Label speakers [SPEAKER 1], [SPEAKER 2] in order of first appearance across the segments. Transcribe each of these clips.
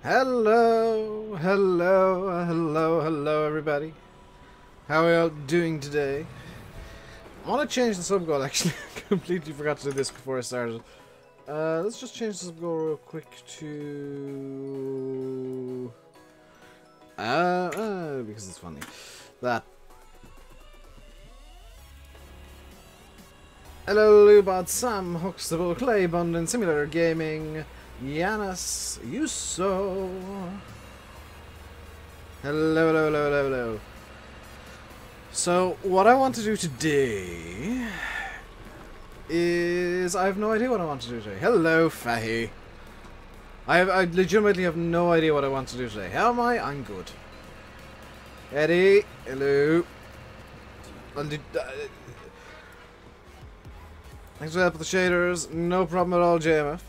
[SPEAKER 1] Hello, hello, everybody. How are y'all doing today? I want to change the sub goal, actually. I completely forgot to do this before I started. Let's just change the sub goal real quick to... because it's funny. That. Hello, Lubad, Sam, Huxtable, Clay, Abundant, Simulator Gaming, Yanis, Yuso. Hello. So, what I want to do today is... I have no idea what I want to do today. Hello, Fahy. I legitimately have no idea what I want to do today. How am I? I'm good. Eddie, hello. Thanks for the help with the shaders. No problem at all, JMF.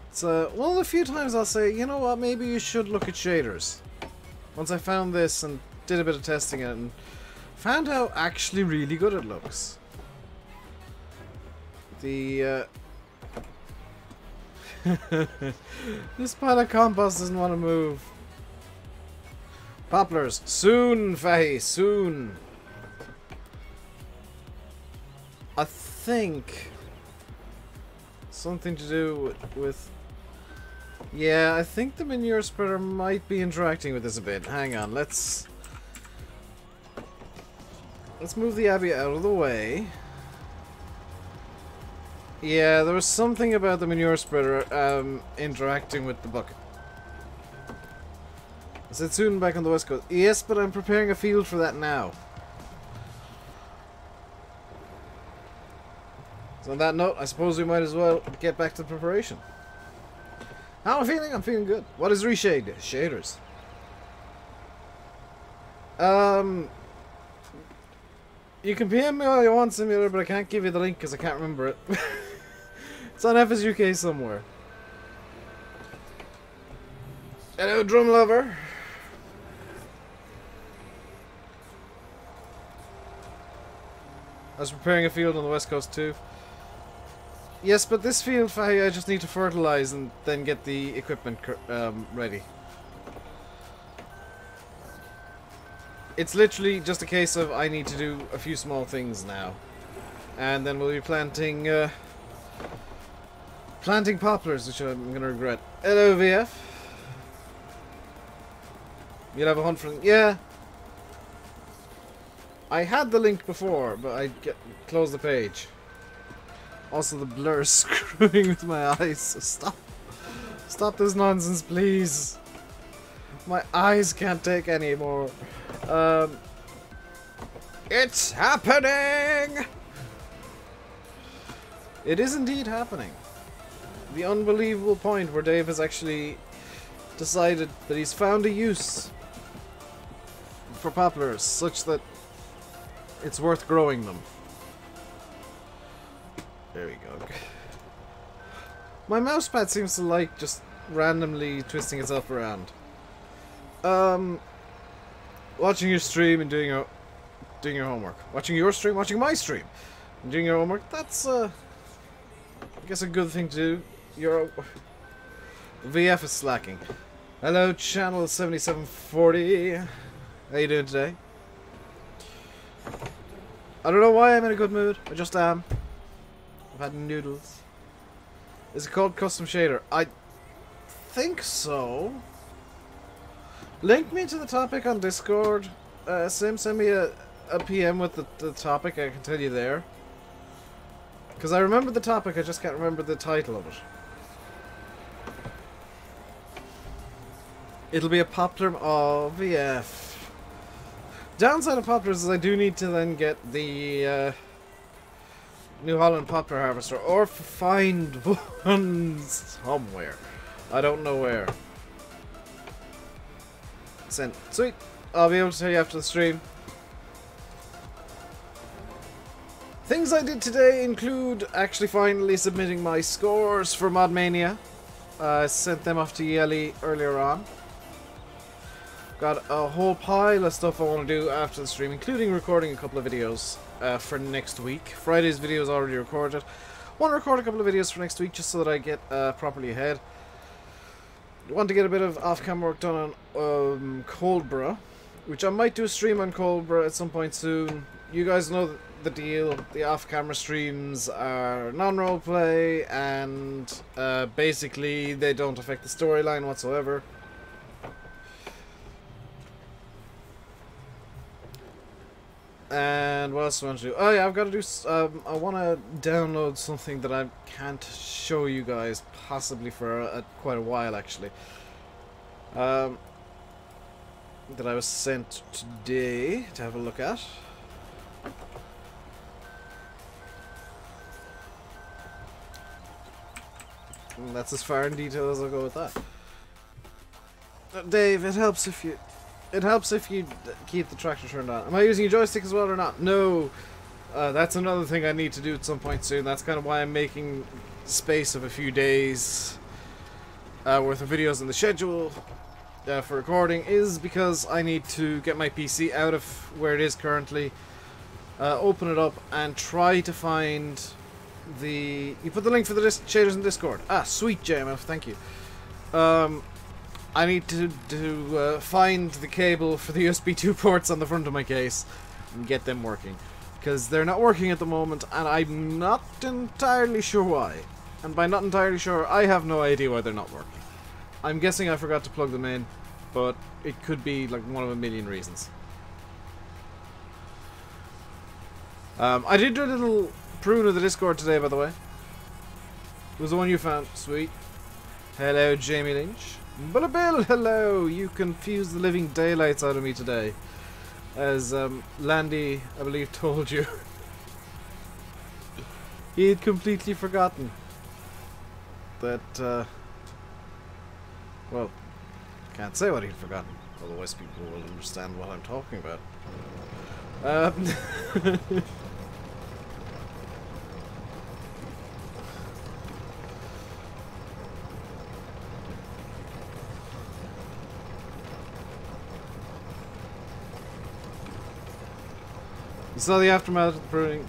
[SPEAKER 1] It's one of the few times I'll say, you know what, maybe you should look at shaders. Once I found this and did a bit of testing it and found how actually really good it looks. The this pile of compost doesn't want to move. Poplars, soon, Fahy, soon. I think something to do with... Yeah, I think the manure spreader might be interacting with this a bit. Hang on, let's move the Abbey out of the way. Yeah, there was something about the manure spreader interacting with the bucket. I said soon back on the west coast. Yes, but I'm preparing a field for that now. So on that note, I suppose we might as well get back to the preparation. How am I feeling? I'm feeling good. What is RESHADE? Shaders. You can PM me all you want, Simulator, but I can't give you the link because I can't remember it. It's on FSUK somewhere. Hello, drum lover. I was preparing a field on the west coast too. Yes, but this field, I just need to fertilize and then get the equipment ready. It's literally just a case of I need to do a few small things now. And then we'll be planting poplars, which I'm going to regret. Hello, VF. You'll have a hunt for... Yeah. I had the link before, but I closed the page. Also, the blur is screwing with my eyes, so stop this nonsense, please. My eyes can't take any more. It's happening! It is indeed happening. The unbelievable point where Dave has actually decided that he's found a use for poplars such that it's worth growing them. There we go. My mousepad seems to like just randomly twisting itself around. Watching your stream and doing your homework. Watching your stream, watching my stream, and doing your homework. That's I guess a good thing to do. Your VF is slacking. Hello, channel 7740. How you doing today? I don't know why I'm in a good mood. I just am. I've had noodles. Is it called Custom Shader? I think so. Link me to the topic on Discord. Sim, send me a PM with the topic. I can tell you there. Because I remember the topic, I just can't remember the title of it. It'll be a poplar of VF. Downside of poplars is I do need to then get the New Holland poplar harvester, or find one somewhere. I don't know where. Send. Sweet. I'll be able to tell you after the stream. Things I did today include actually finally submitting my scores for Modmania. I sent them off to Yeli earlier on. Got a whole pile of stuff I want to do after the stream, including recording a couple of videos for next week. Friday's video is already recorded. Want to record a couple of videos for next week just so that I get properly ahead. want to get a bit of off-camera work done on Coldborough, which I might do a stream on Coldborough at some point soon. You guys know the deal. The off-camera streams are non-roleplay, and basically they don't affect the storyline whatsoever. And what else do I want to do? Oh yeah, I've got to do... I want to download something that I can't show you guys, possibly for quite a while, actually. That I was sent today to have a look at. And that's as far in detail as I'll go with that. Dave, it helps if you... It helps if you keep the tractor turned on. Am I using a joystick as well or not? No. That's another thing I need to do at some point soon. That's kind of why I'm making space of a few days worth of videos in the schedule for recording, is because I need to get my PC out of where it is currently, open it up, and try to find the... You put the link for the shaders in Discord. Ah, sweet JMF, thank you. I need to find the cable for the USB 2 ports on the front of my case and get them working, because they're not working at the moment, and I'm not entirely sure why. And by not entirely sure, I have no idea why they're not working. I'm guessing I forgot to plug them in, but it could be like one of a million reasons. I did do a little prune of the Discord today, by the way. It was the one you found. Sweet. Hello, Jamie Lynch. But Bill, hello! You confused the living daylights out of me today. As Landy, I believe, told you. He had completely forgotten that, well, can't say what he'd forgotten. Otherwise people will understand what I'm talking about. You saw the aftermath of the pruning.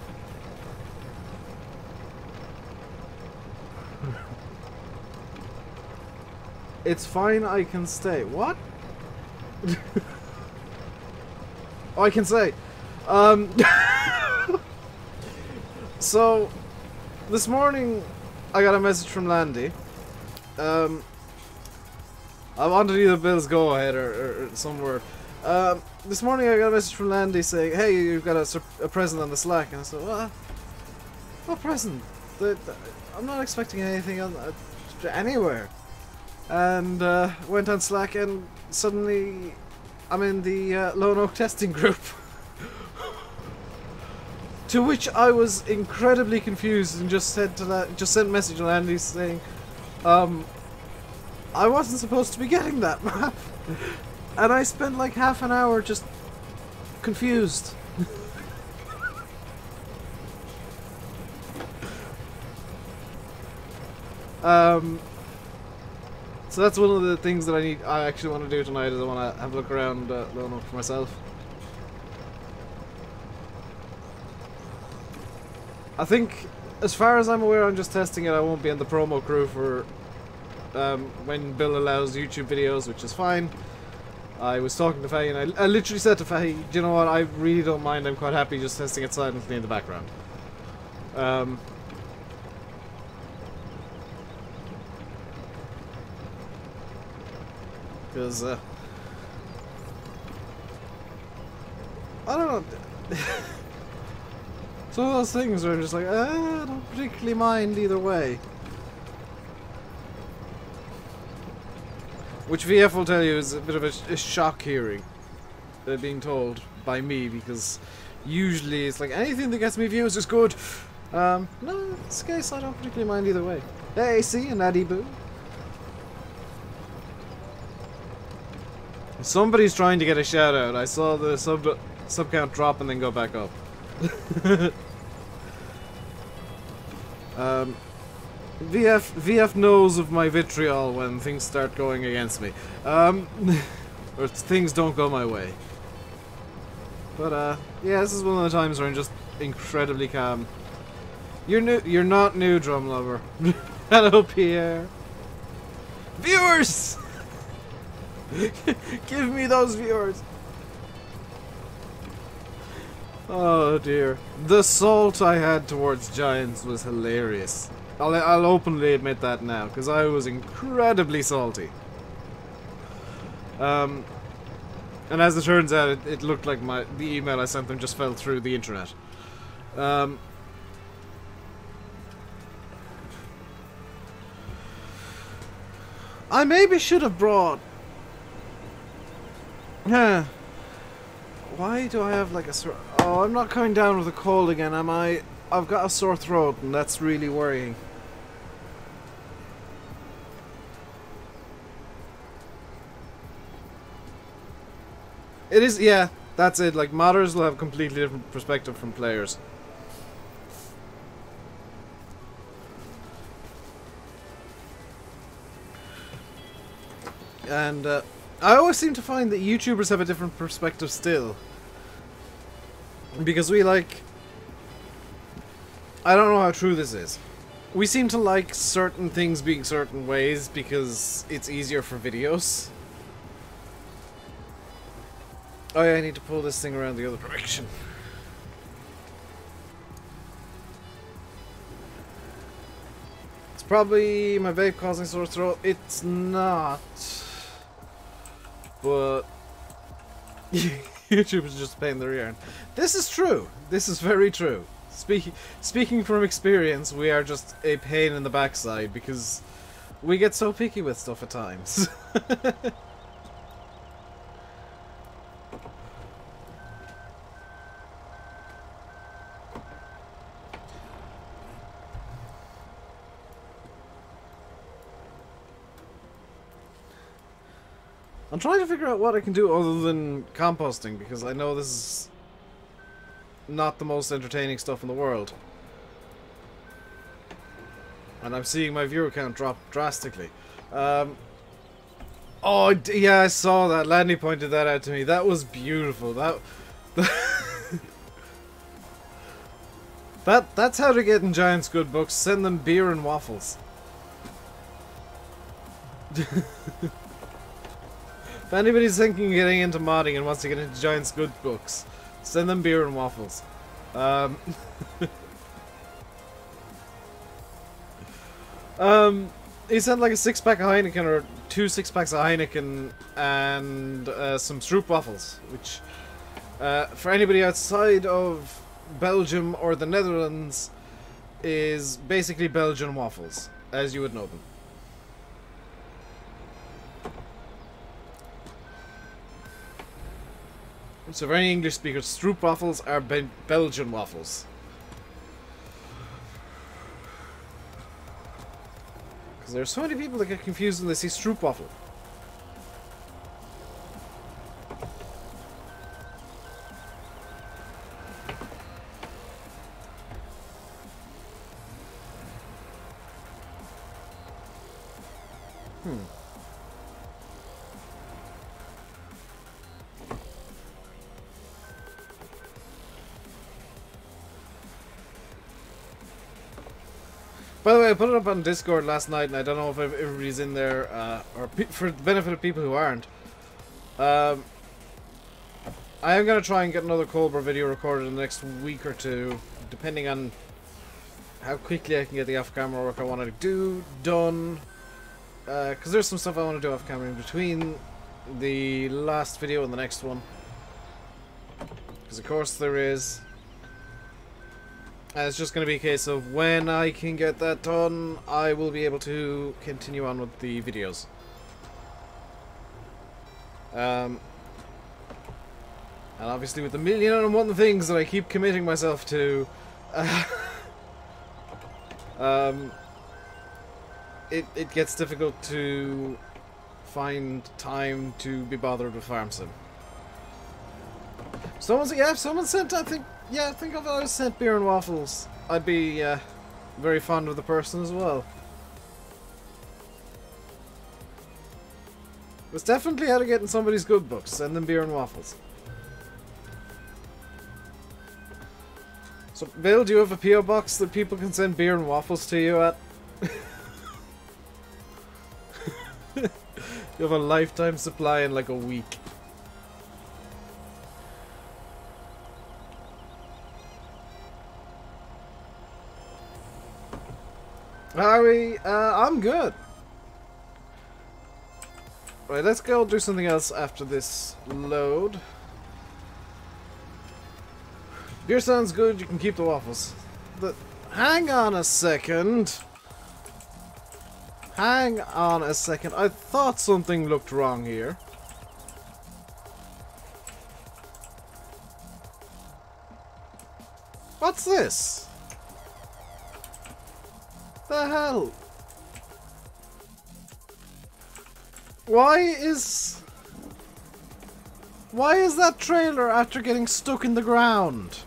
[SPEAKER 1] It's fine, I can stay. What? Oh, I can say. So, this morning I got a message from Landy. I wanted either Bill's go ahead or some word. This morning I got a message from Landy saying, hey, you've got a present on the Slack. And I said, what? What present? I'm not expecting anything on anywhere. And went on Slack, and suddenly I'm in the Lone Oak testing group. To which I was incredibly confused and just sent a message to Landy saying, I wasn't supposed to be getting that map. And I spent like half an hour just confused. So that's one of the things that I actually want to do tonight, is I want to have a look around Lone Oak for myself. I think, as far as I'm aware, I'm just testing it. I won't be in the promo crew for when Bill allows YouTube videos, which is fine. I was talking to Faye, and I literally said to Faye, do you know what, I really don't mind, I'm quite happy just testing it silently in the background. Because, I don't know. It's one of those things where I'm just like, I don't particularly mind either way. Which VF will tell you is a bit of a shock hearing. Being told by me, because usually it's like, anything that gets me views is good. No, in this case I don't particularly mind either way. Hey, see, an Addy Boo. Somebody's trying to get a shout out. I saw the sub count drop and then go back up. VF knows of my vitriol when things start going against me. Or things don't go my way. But yeah, this is one of the times where I'm just incredibly calm. You're not new, Drum Lover. Hello, Pierre. Viewers! Give me those viewers. Oh dear. The salt I had towards Giants was hilarious. I'll openly admit that now, because I was incredibly salty. And as it turns out, it looked like the email I sent them just fell through the internet. I maybe should have brought... Why do I have like a sore... Oh, I'm not coming down with a cold again, am I? I've got a sore throat, and that's really worrying. It is, yeah, that's it. Like, modders will have a completely different perspective from players. And, I always seem to find that YouTubers have a different perspective still. Because we like... I don't know how true this is. We seem to like certain things being certain ways because it's easier for videos. Oh yeah, I need to pull this thing around the other direction. It's probably my vape causing sore throat. It's not. But YouTube is just a pain in the rear end. This is true. This is very true. Speaking from experience, we are just a pain in the backside because we get so picky with stuff at times. I'm trying to figure out what I can do other than composting, because I know this is not the most entertaining stuff in the world. And I'm seeing my viewer count drop drastically. Oh, yeah, I saw that. Landy pointed that out to me. That was beautiful. That's how to get in Giants good books. Send them beer and waffles. If anybody's thinking of getting into modding and wants to get into Giants good books, send them beer and waffles. He sent like a 6-pack of Heineken, or 2 6-packs of Heineken, and some Stroop waffles, which, for anybody outside of Belgium or the Netherlands, is basically Belgian waffles, as you would know them. So for any English speakers, Stroop waffles are Belgian waffles. Because there's so many people that get confused when they see Stroop waffle. By the way, I put it up on Discord last night, and I don't know if everybody's in there, or for the benefit of people who aren't. I am going to try and get another Cobra video recorded in the next week or two, depending on how quickly I can get the off-camera work I want to do done. Because there's some stuff I want to do off-camera in between the last video and the next one. Because of course there is. And it's just going to be a case of when I can get that done, I will be able to continue on with the videos. And obviously with the 1,000,001 things that I keep committing myself to, it gets difficult to find time to be bothered with Farm Sim. Someone sent, I think if I was sent beer and waffles, I'd be very fond of the person as well. It's definitely how to get in somebody's good books. Send them beer and waffles. So, Bill, do you have a PO box that people can send beer and waffles to you at? You have a lifetime supply in like a week. Are we? I'm good. Right, let's go do something else after this load. Beer sounds good, you can keep the waffles. Hang on a second. Hang on a second. I thought something looked wrong here. What's this? The hell? Why is that trailer after getting stuck in the ground?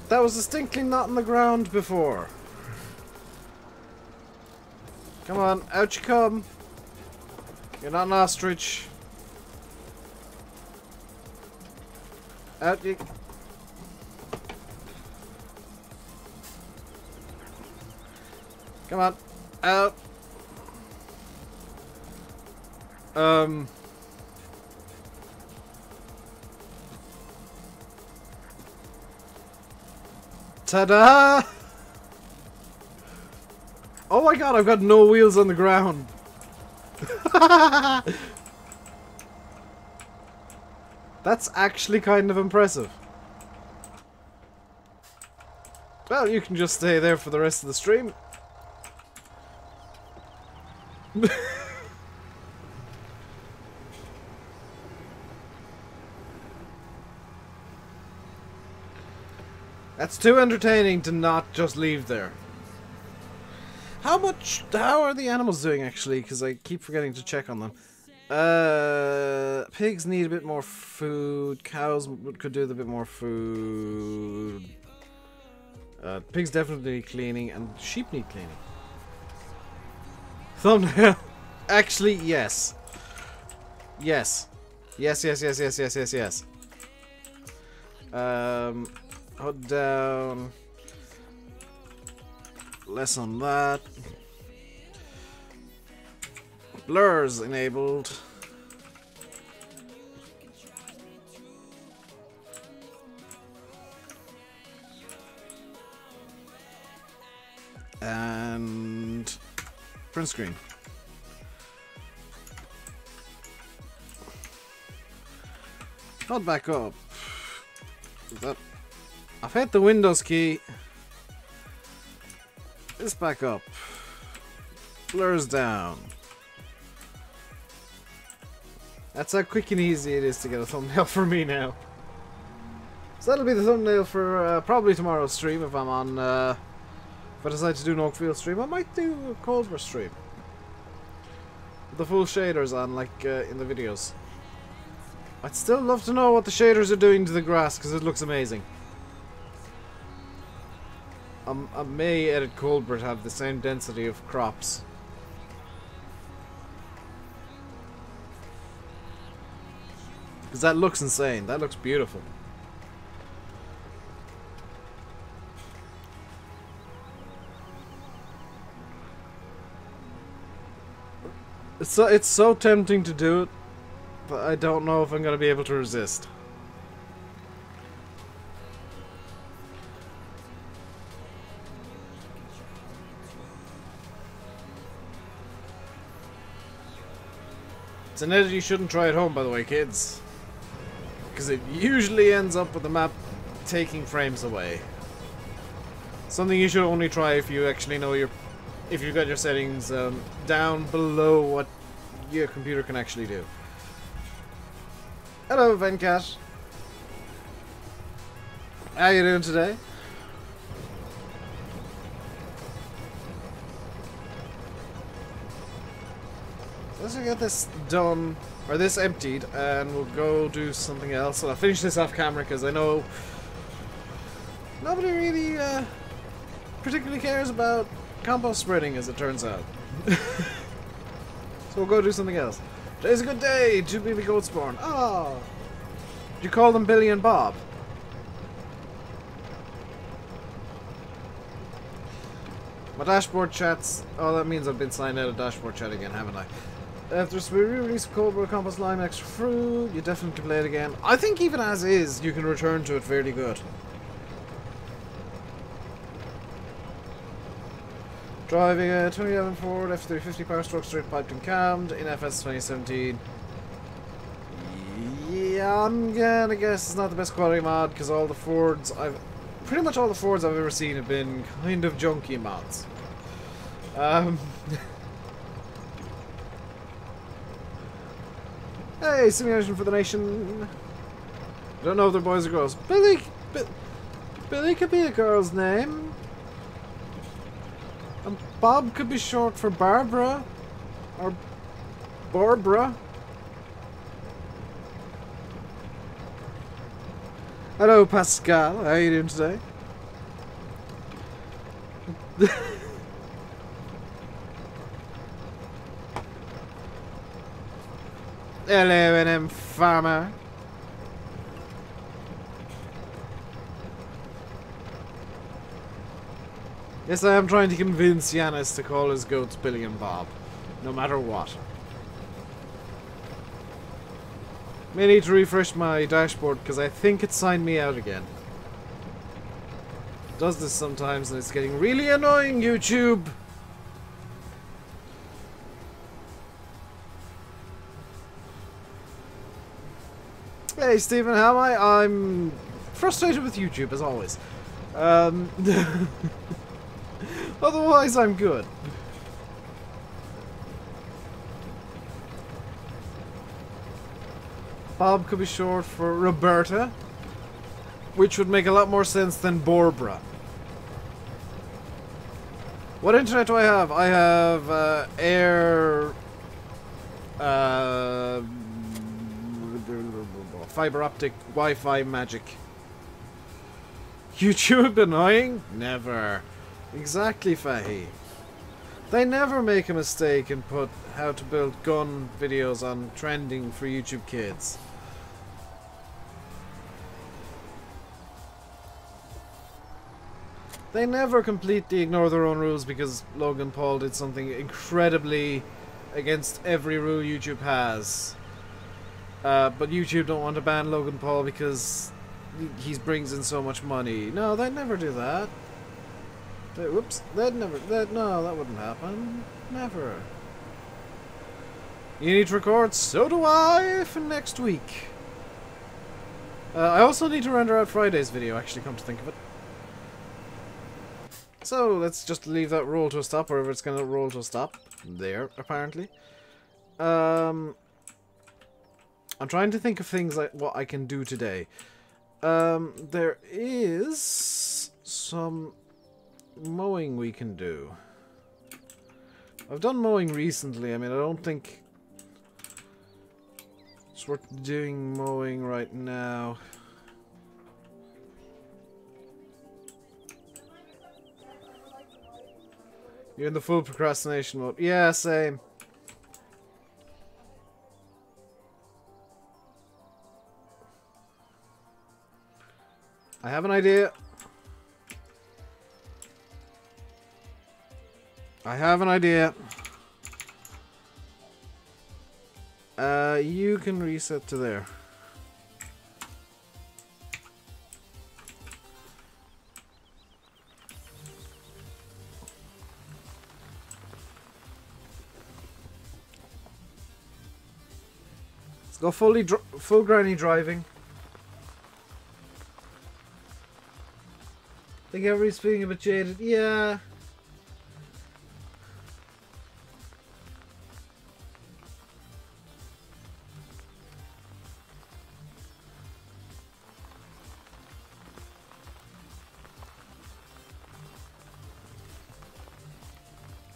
[SPEAKER 1] That was distinctly not in the ground before. Come on, out you come. You're not an ostrich. Out you... Come on, out. Ta-da! Oh my god, I've got no wheels on the ground. That's actually kind of impressive. Well, you can just stay there for the rest of the stream. That's too entertaining to not just leave there. How are the animals doing actually? Because I keep forgetting to check on them. Pigs need a bit more food. Cows could do with a bit more food. Pigs definitely need cleaning, and sheep need cleaning. Thumbnail. Actually, yes. Yes. Yes, yes, yes, yes, yes, yes, yes. Hold down. Less on that. Blurs enabled. And print screen. Not back up. That I've hit the Windows key. This back up. Blurs down. That's how quick and easy it is to get a thumbnail for me now. So that'll be the thumbnail for probably tomorrow's stream if I'm on. If I decide to do an Oakfield stream, I might do a Cold War stream. With the full shaders on, like in the videos. I'd still love to know what the shaders are doing to the grass because it looks amazing. I may edit Colbert have the same density of crops. Because that looks insane. That looks beautiful. It's so tempting to do it, but I don't know if I'm going to be able to resist. It's an edit you shouldn't try at home, by the way, kids. Because it usually ends up with the map taking frames away. Something you should only try if you actually know if you've got your settings down below what your computer can actually do. Hello, Venkat. How you doing today? Let's get this done, or this emptied, and we'll go do something else. I'll finish this off camera because I know nobody really particularly cares about compost spreading, as it turns out. So we'll go do something else. Today's a good day. 2 baby goats born. Oh, did you call them Billy and Bob? My dashboard chats... Oh, that means I've been signed out of dashboard chat again, haven't I? If there's a re-release of Cold Brew Compost Lime Extra Fruit, you definitely can play it again. I think even as is, you can return to it fairly good. Driving a 2011 Ford F350 Power Stroke straight piped and cammed in FS 2017. Yeah, I'm gonna guess it's not the best quality mod because all the Fords pretty much all the Fords I've ever seen have been kind of junky mods. Hey, simulation for the nation. I don't know if they're boys or girls. Billy could be a girl's name. And Bob could be short for Barbara. Or Barbara. Hello, Pascal. How are you doing today? Hello, M Farmer. Yes, I am trying to convince Yanis to call his goats Billy and Bob, no matter what. May need to refresh my dashboard because I think it signed me out again. It does this sometimes and it's getting really annoying, YouTube. Hey Stephen, how am I? I'm frustrated with YouTube as always. Otherwise I'm good. Bob could be short for Roberta, which would make a lot more sense than Barbara. What internet do I have? I have Air fiber optic Wi-Fi magic. YouTube annoying? Never. Exactly, Fahy. They never make a mistake and put how to build gun videos on trending for YouTube Kids. They never completely ignore their own rules because Logan Paul did something incredibly against every rule YouTube has. But YouTube don't want to ban Logan Paul because he brings in so much money. No, they'd never do that. Whoops, no, that wouldn't happen. Never. You need to record? So do I for next week. I also need to render out Friday's video, actually, come to think of it. So, let's just leave that roll to a stop, wherever it's going to roll to a stop. There, apparently. I'm trying to think of things like what I can do today. There is some mowing we can do. I've done mowing recently. I mean, I don't think it's worth doing mowing right now. You're in the full procrastination mode. Yeah, same. I have an idea. I have an idea. You can reset to there. Let's go full granny driving. I think everybody's feeling a bit jaded. Yeah.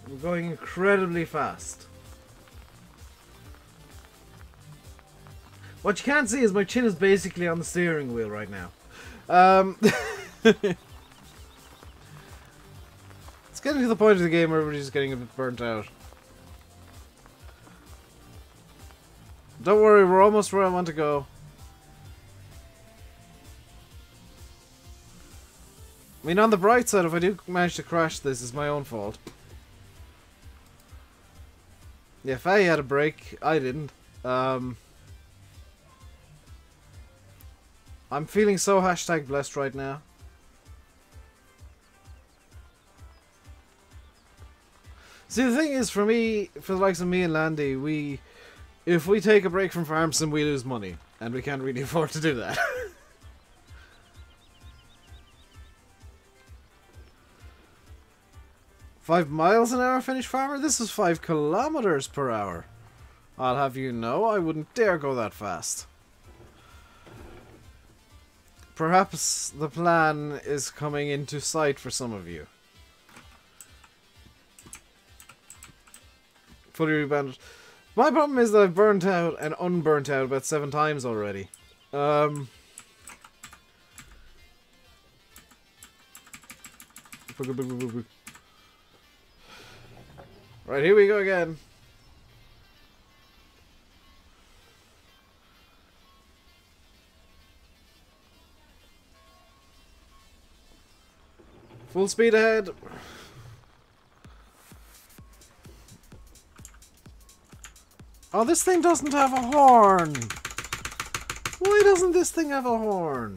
[SPEAKER 1] We're going incredibly fast. What you can't see is my chin is basically on the steering wheel right now. It's getting to the point of the game where everybody's getting a bit burnt out. Don't worry, we're almost where I want to go. I mean, on the bright side, if I do manage to crash this, it's my own fault. Yeah, Faye had a break. I didn't. I'm feeling so hashtag blessed right now. See, the thing is, for me, for the likes of me and Landy, if we take a break from farm sim, we lose money. And we can't really afford to do that. 5 miles an hour, Finnish farmer? This is 5 kilometers per hour. I'll have you know, I wouldn't dare go that fast. Perhaps the plan is coming into sight for some of you. Fully rebounded. My problem is that I've burnt out and unburnt out about 7 times already. Right, here we go again. Full speed ahead. Oh, this thing doesn't have a horn. Why doesn't this thing have a horn?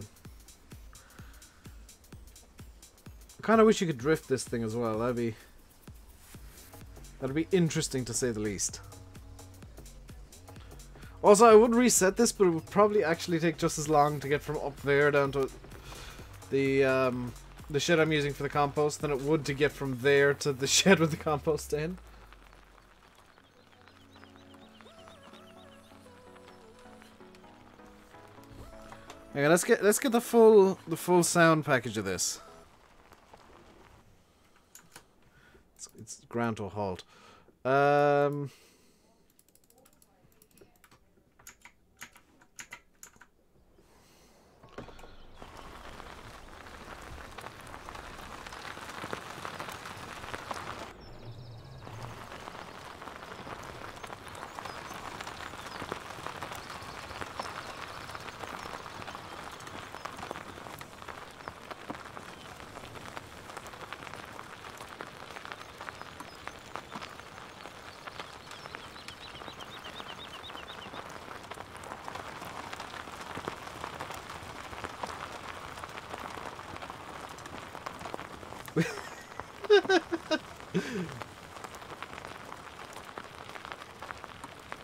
[SPEAKER 1] I kind of wish you could drift this thing as well. That'd be interesting to say the least. Also, I would reset this, but it would probably actually take just as long to get from up there down to the shed I'm using for the compost than it would to get from there to the shed with the compost in. Hang on, let's get the full sound package of this. It's ground to a halt.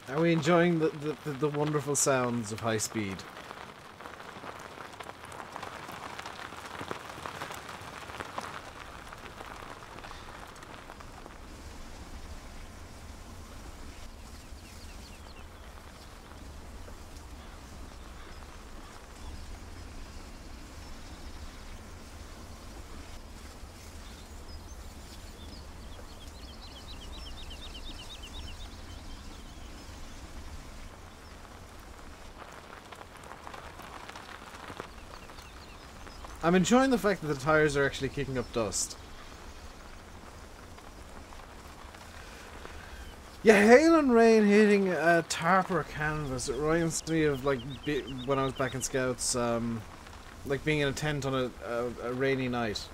[SPEAKER 1] Are we enjoying the wonderful sounds of high speed? I'm enjoying the fact that the tires are actually kicking up dust. Yeah, hail and rain hitting a tarp or a canvas. It reminds me of like when I was back in Scouts, like being in a tent on a rainy night.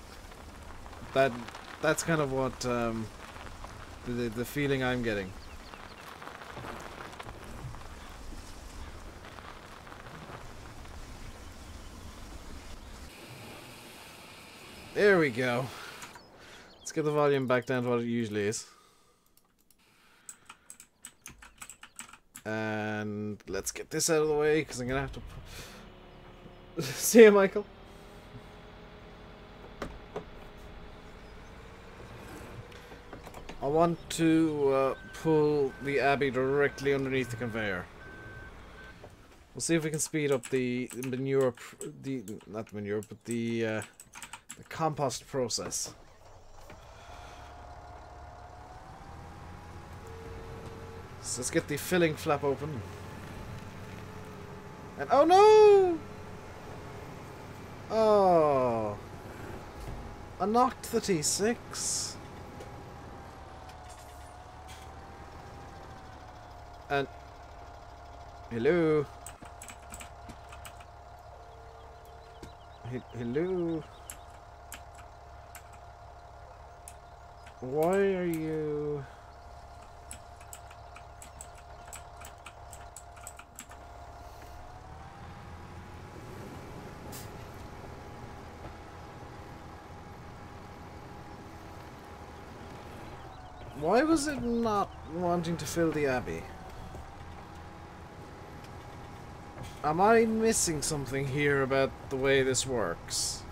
[SPEAKER 1] That's kind of what the feeling I'm getting. There we go. Let's get the volume back down to what it usually is. And let's get this out of the way, because I'm going to have to... See you, Michael. I want to pull the Abbey directly underneath the conveyor. We'll see if we can speed up the manure... not the manure, but the compost process. So let's get the filling flap open. And oh no! Oh, I knocked the T6. And hello. Hello. Why are you... Why was it not wanting to fill the abbey? Am I missing something here about the way this works?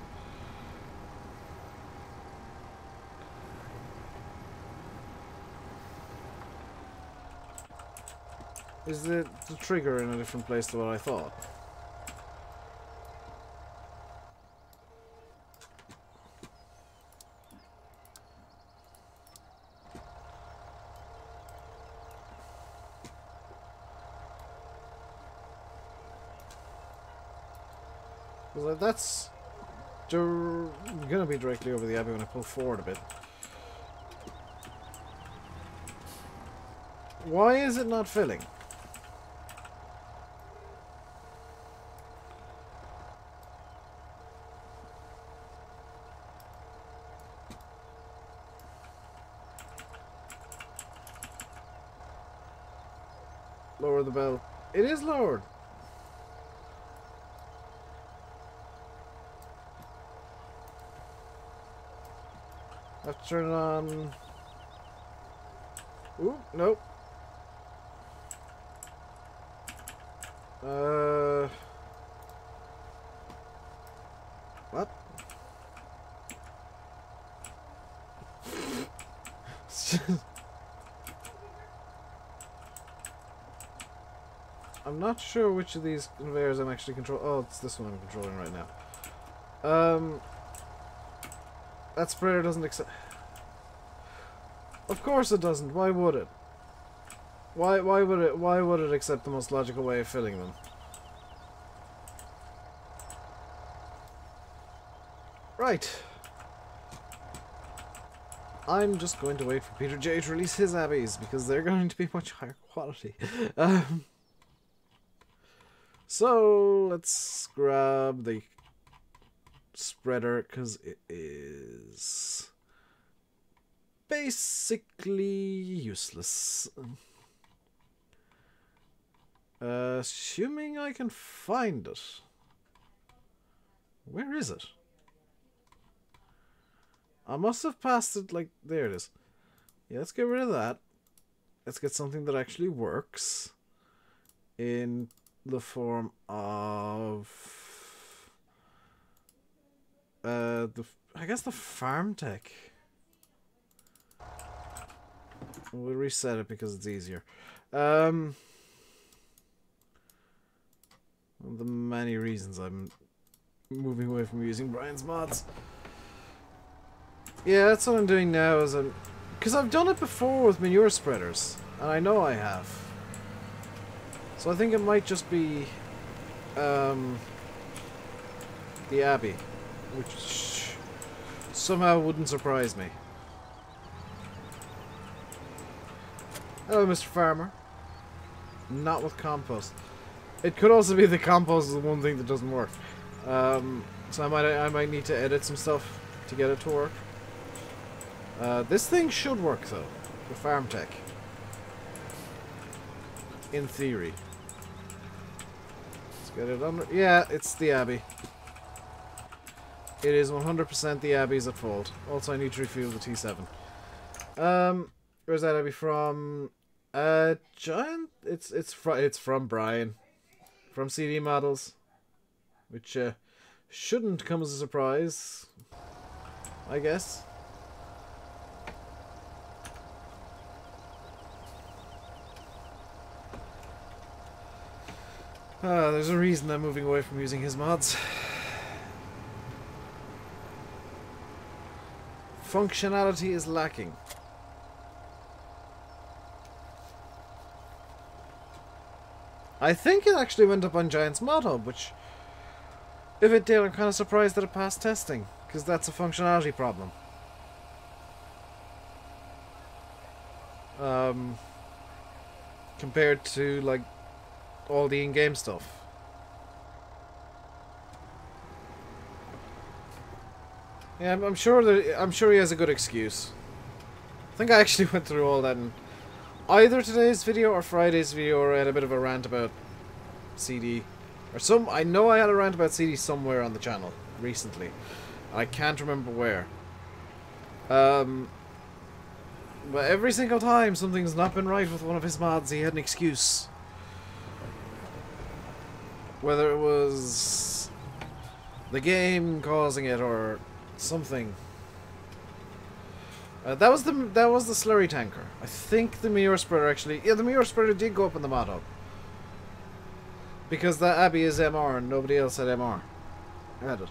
[SPEAKER 1] Is the trigger in a different place to what I thought? Like, that's gonna be directly over the abbey when I pull forward a bit. Why is it not filling? Lower the bell. It is lowered. I have to turn it on. Ooh, nope. What? I'm not sure which of these conveyors I'm actually controlling. Oh, it's this one I'm controlling right now. That spreader doesn't accept... Of course it doesn't. Why would it? Why would it accept the most logical way of filling them? Right. I'm just going to wait for Peter J to release his abbeys because they're going to be much higher quality. So let's grab the spreader because it is basically useless. Assuming I can find it. Where is it? I must have passed it, like, there it is. Yeah, let's get rid of that. Let's get something that actually works in the form of I guess the farm tech. We'll reset it because it's easier. One of the many reasons I'm moving away from using Brian's mods. Yeah, that's what I'm doing now. Because I've done it before with manure spreaders, and I know I have. So I think it might just be the abbey, which somehow wouldn't surprise me. Hello, Mr. Farmer. Not with compost. It could also be the compost is the one thing that doesn't work. So I might need to edit some stuff to get it to work. This thing should work though, the farm tech. In theory. Let's get it under. Yeah, it's the abbey. It is 100% the abbey's at fault. Also, I need to refuel the T7. Where's that abbey from? Giant. It's from Brian, from CD Models, which shouldn't come as a surprise, I guess. There's a reason I'm moving away from using his mods. Functionality is lacking. I think it actually went up on Giant's Mod Hub, which, if it did, I'm kind of surprised that it passed testing, because that's a functionality problem. Compared to, like, all the in-game stuff. Yeah, I'm sure he has a good excuse. think I actually went through all that in either today's video or Friday's video, or I had a bit of a rant about CD. Or some... I know I had a rant about CD somewhere on the channel recently. I can't remember where. But every single time something's not been right with one of his mods, he had an excuse. Whether it was the game causing it or something. That was the slurry tanker. I think the meteor spreader actually... Yeah, the meteor spreader did go up in the mod hub. Because that Abby is MR and nobody else had MR. I had it.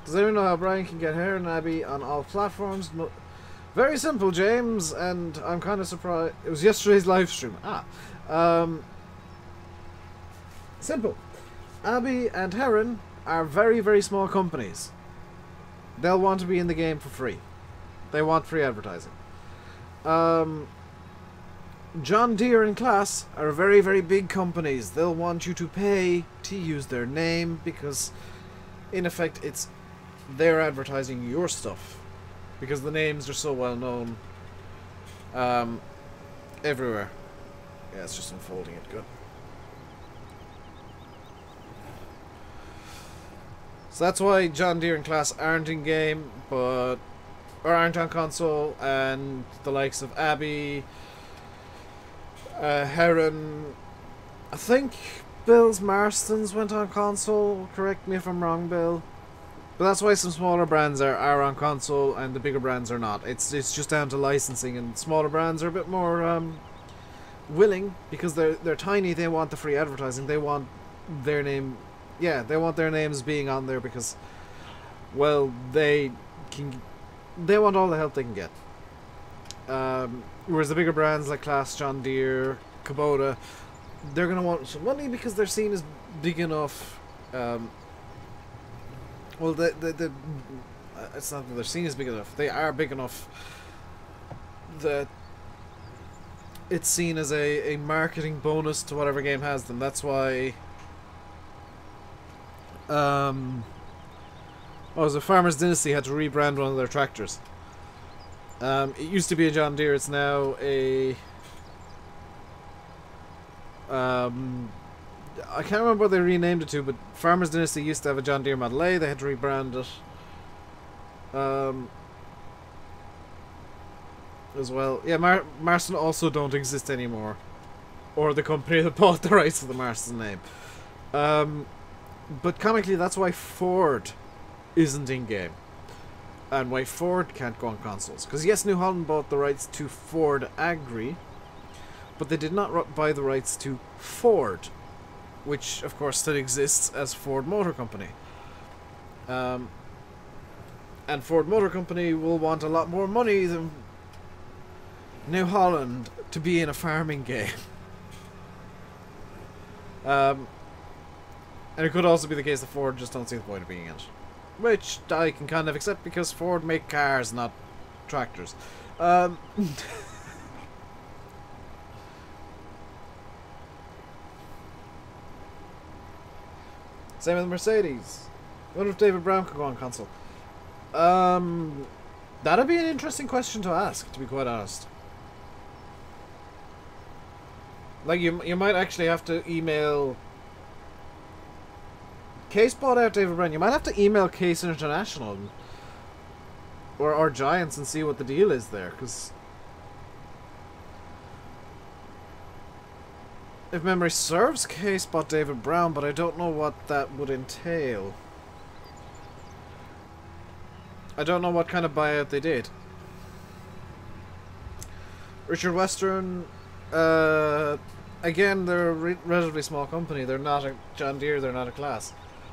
[SPEAKER 1] Does anyone know how Brian can get Hair and Abby on all platforms? No, very simple, James, and I'm kind of surprised. It was yesterday's live stream. Simple. Abby and Heron are very, very small companies. They'll want to be in the game for free. They want free advertising. John Deere and Class are very, very big companies. They'll want you to pay to use their name because, in effect, it's they're advertising your stuff because the names are so well known everywhere. Yeah, it's just unfolding it good. So that's why John Deere and Class aren't in game, or aren't on console, and the likes of Abby, Heron. I think Bill's Marston's went on console. Correct me if I'm wrong, Bill. But that's why some smaller brands are on console and the bigger brands are not. It's just down to licensing, and smaller brands are a bit more willing because they're tiny. They want the free advertising. They want their name. Yeah, they want their names being on there because, well, they want all the help they can get. Whereas the bigger brands like Class, John Deere, Kubota, they're gonna want some money because they're seen as big enough. Well, it's not that they're seen as big enough. They are big enough that it's seen as a marketing bonus to whatever game has them. That's why. So Farmer's Dynasty had to rebrand one of their tractors. It used to be a John Deere. It's now a. I can't remember what they renamed it to, but Farmer's Dynasty used to have a John Deere Model A. They had to rebrand it. As well. Yeah, Marston also don't exist anymore. Or the company that bought the rights to the Marston name. But comically, that's why Ford isn't in-game. And why Ford can't go on consoles. Because yes, New Holland bought the rights to Ford Agri, but they did not buy the rights to Ford, which of course still exists as Ford Motor Company. And Ford Motor Company will want a lot more money than New Holland to be in a farming game. And it could also be the case that Ford just don't see the point of being in it. Which I can kind of accept because Ford make cars, not tractors. Same with Mercedes. I wonder if David Brown could go on console. That'd be an interesting question to ask, to be quite honest. Like, you might actually have to email... Case bought out David Brown. You might have to email Case International or Giants and see what the deal is there, because if memory serves, Case bought David Brown, but I don't know what that would entail. I don't know what kind of buyout they did. Richard Western, again, they're a relatively small company. They're not a John Deere, they're not a Class.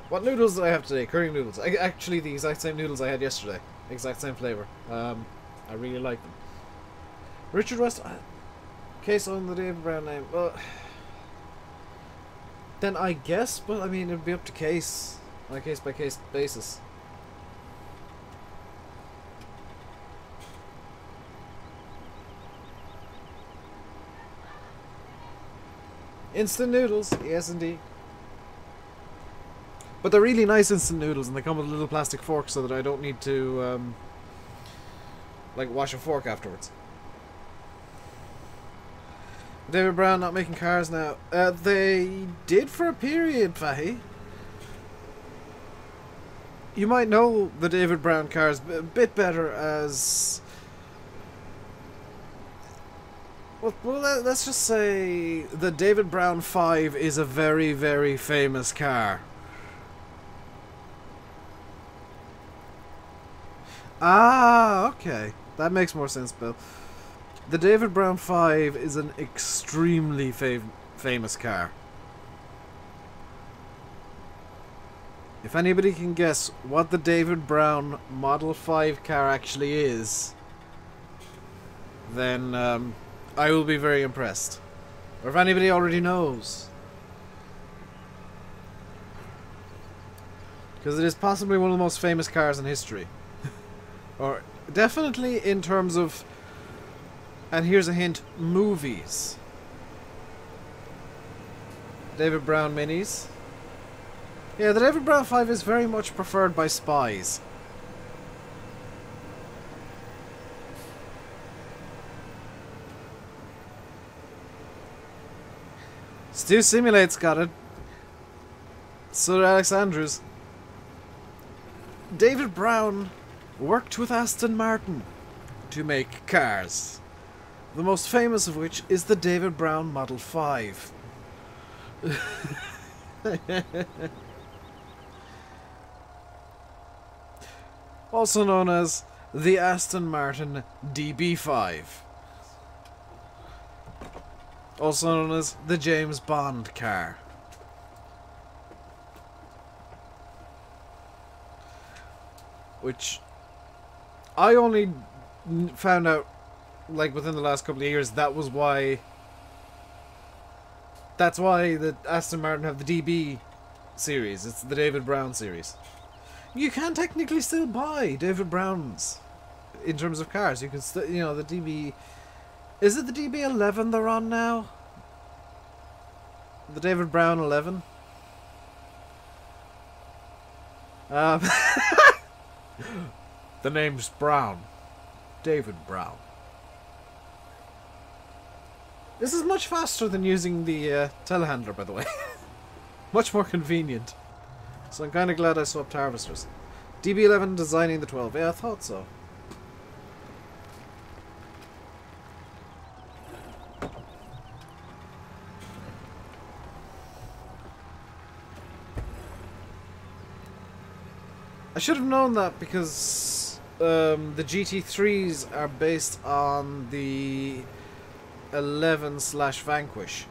[SPEAKER 1] What noodles did I have today? Curry noodles. Actually, the exact same noodles I had yesterday. Exact same flavour. I really like them. Richard West... Case on the David Brown name. Well... Then I guess, but I mean, it'd be up to Case. On a case-by-case basis. Instant noodles. Yes, indeed. But they're really nice instant noodles, and they come with a little plastic fork so that I don't need to, like, wash a fork afterwards. David Brown not making cars now. They did for a period, Fahy. You might know the David Brown cars a bit better as... Well, let's just say the David Brown 5 is a very, very famous car. Ah, okay. That makes more sense, Bill. The David Brown 5 is an extremely famous car. If anybody can guess what the David Brown Model 5 car actually is, then I will be very impressed. Or if anybody already knows. Because it is possibly one of the most famous cars in history. Or definitely in terms of, and here's a hint, movies. David Brown minis. Yeah, the David Brown 5 is very much preferred by spies. Stu Simulate's got it. So did Alex Andrews. David Brown worked with Aston Martin to make cars. The most famous of which is the David Brown Model 5. Also known as the Aston Martin DB5. Also known as the James Bond car. Which I only found out like within the last couple of years. That's why the Aston Martin have the DB series. It's the David Brown series. You can technically still buy David Browns in terms of cars. You can still, you know, the DB. Is it the DB11 they're on now? The David Brown 11? The name's Brown. David Brown. This is much faster than using the telehandler, by the way. Much more convenient. So I'm kind of glad I swapped harvesters. DB11 designing the 12. Yeah, I thought so. I should have known that because the GT3s are based on the 11/Vanquish.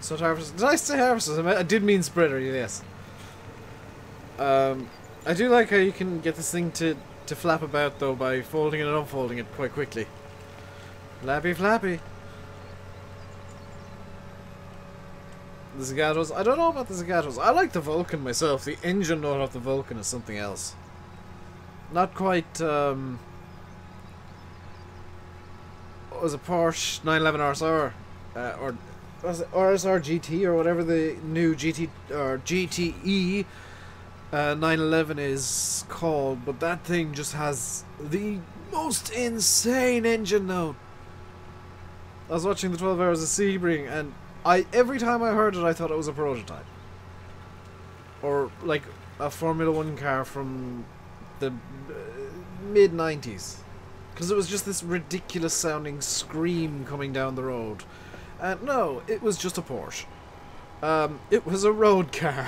[SPEAKER 1] So harvesters. Did I say harvesters? I did mean spreader, yes. I do like how you can get this thing to flap about though by folding it and unfolding it quite quickly. Flappy flappy. The Zagatos. I don't know about the Zagatos. I like the Vulcan myself. The engine note of the Vulcan is something else. Not quite, what was a Porsche 911 RSR, or was it RSR GT or whatever the new GT or GTE 911 is called, but that thing just has the most insane engine note. I was watching the 12 Hours of Sebring and every time I heard it, I thought it was a prototype. Or, like, a Formula 1 car from the mid-90s. Because it was just this ridiculous sounding scream coming down the road. And no, it was just a Porsche. It was a road car.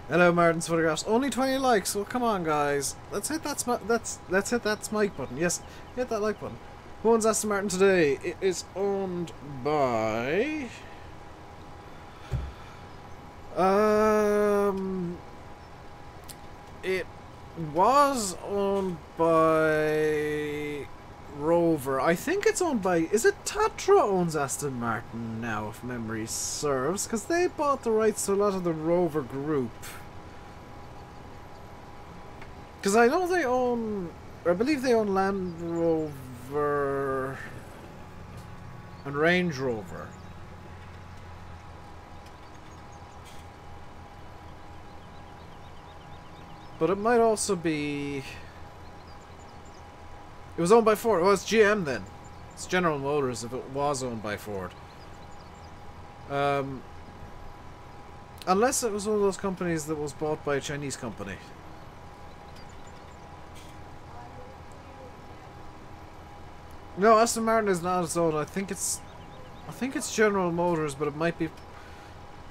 [SPEAKER 1] Hello, Martin's Photographs. Only 20 likes. Well, come on, guys. Let's hit that smike button. Yes, hit that like button. Who owns Aston Martin today? It is owned by... It was owned by Rover. I think it's owned by... Is it Tatra owns Aston Martin now, if memory serves? Because they bought the rights to a lot of the Rover group. Because I know they own... Or I believe they own Land Rover... and Range Rover. But it might also be... It was owned by Ford. Well, it's GM then. It's General Motors if it was owned by Ford. Unless it was one of those companies that was bought by a Chinese company. No, Aston Martin is not its own. I think it's General Motors, but it might be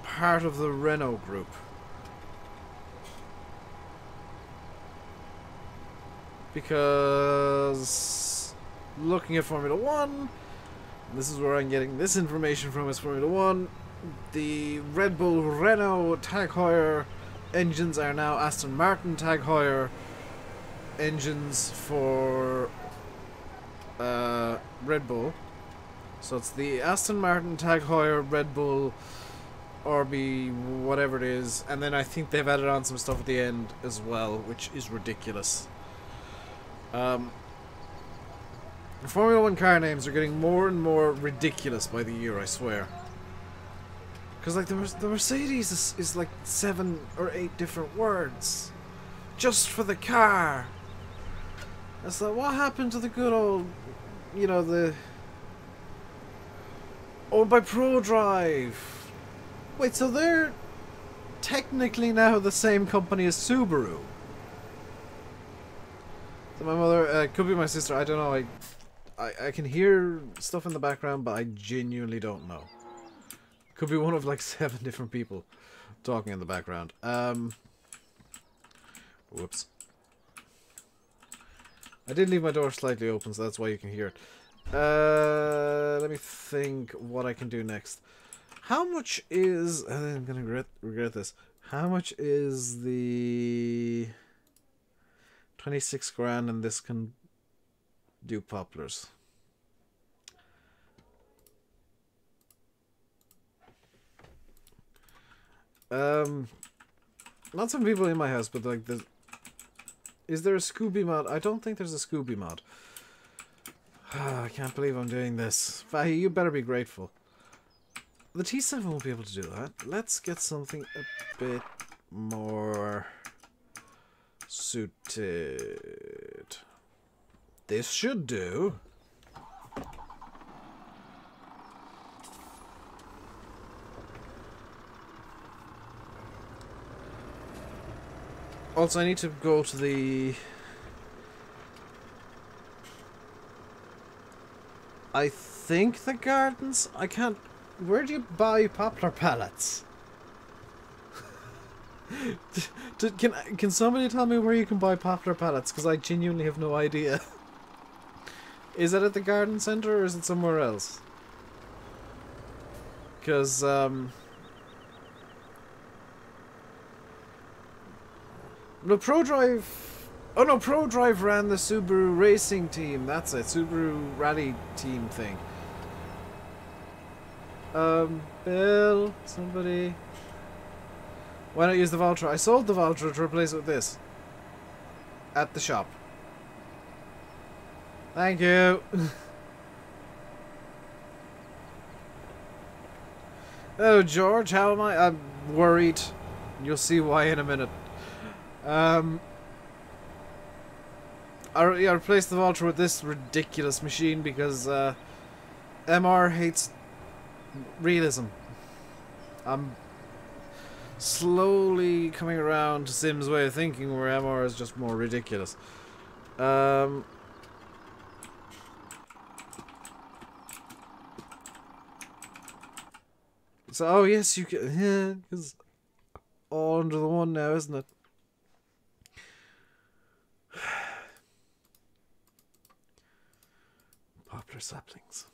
[SPEAKER 1] part of the Renault group. Because looking at Formula 1, this is where I'm getting this information from, is Formula 1. The Red Bull Renault Tag Heuer engines are now Aston Martin Tag Heuer engines for Red Bull. So it's the Aston Martin Tag Heuer Red Bull RB whatever it is, and then I think they've added on some stuff at the end as well, which is ridiculous. Formula 1 car names are getting more and more ridiculous by the year, I swear. Because like the Mercedes is like 7 or 8 different words just for the car. It's like, what happened to the good old, you know, the owned by ProDrive? Wait, so they're technically now the same company as Subaru? So my mother, could be my sister, I don't know, I can hear stuff in the background, but I genuinely don't know. Could be one of like 7 different people talking in the background. Whoops. I did leave my door slightly open, so that's why you can hear it. Let me think what I can do next. How much is... I'm gonna regret this. How much is the... 26 grand, and this can do poplars? Not some people in my house, but like the... Is there a Scooby mod? I don't think there's a Scooby mod. I can't believe I'm doing this. Fahy, you better be grateful. The T7 won't be able to do that. Let's get something a bit more suited. This should do. Also, I need to go to the... I think the gardens? I can't... Where do you buy poplar pallets? Can somebody tell me where you can buy poplar pallets? Because I genuinely have no idea. Is it at the garden centre or is it somewhere else? Because, no, ProDrive... Oh no, ProDrive ran the Subaru racing team. That's it. Subaru rally team thing. Bill, somebody... Why not use the Valtra? I sold the Valtra to replace it with this. At the shop. Thank you. Oh, George, how am I? I'm worried. You'll see why in a minute. I replaced the Valtra with this ridiculous machine because MR hates realism. I'm slowly coming around to Sim's way of thinking, where MR is just more ridiculous. So, oh yes, you can. Yeah, it's all under the one now, isn't it? Poplar saplings.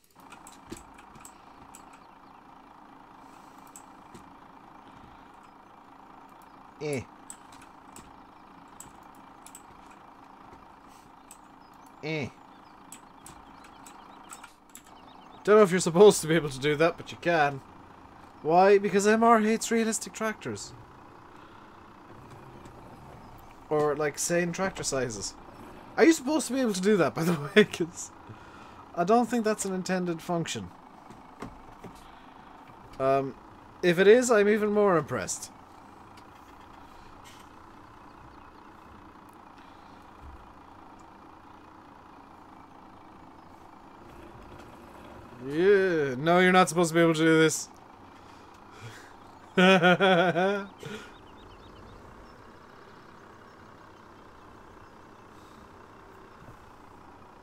[SPEAKER 1] Eh. Don't know if you're supposed to be able to do that, but you can. Why? Because MR hates realistic tractors. Or, like, sane tractor sizes. Are you supposed to be able to do that, by the way? Because I don't think that's an intended function. If it is, I'm even more impressed. Yeah, no, you're not supposed to be able to do this.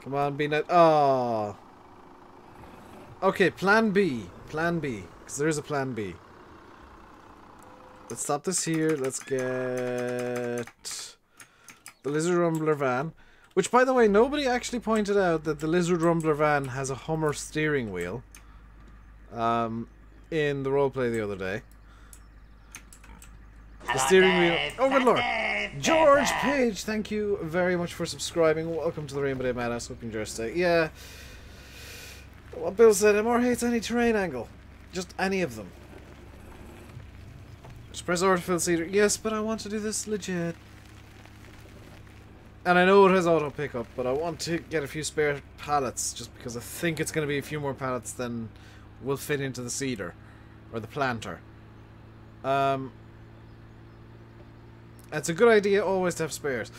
[SPEAKER 1] Come on, be net. Oh. Okay, plan B. Plan B. Because there is a plan B. Let's stop this here. Let's get the Lizard Rumbler van. Which, by the way, nobody actually pointed out that the Lizard Rumbler van has a Hummer steering wheel. In the roleplay the other day. The steering wheel. Oh, good lord. George Page, thank you very much for subscribing. Welcome to the RainbowDave Madhouse. Hope you enjoy your stay. Yeah. What Bill said, MR hates any terrain angle. Just any of them. Just press R to fill cedar. Yes, but I want to do this legit. And I know it has auto pickup, but I want to get a few spare pallets just because I think it's going to be a few more pallets than will fit into the seeder or the planter. It's a good idea always to have spares.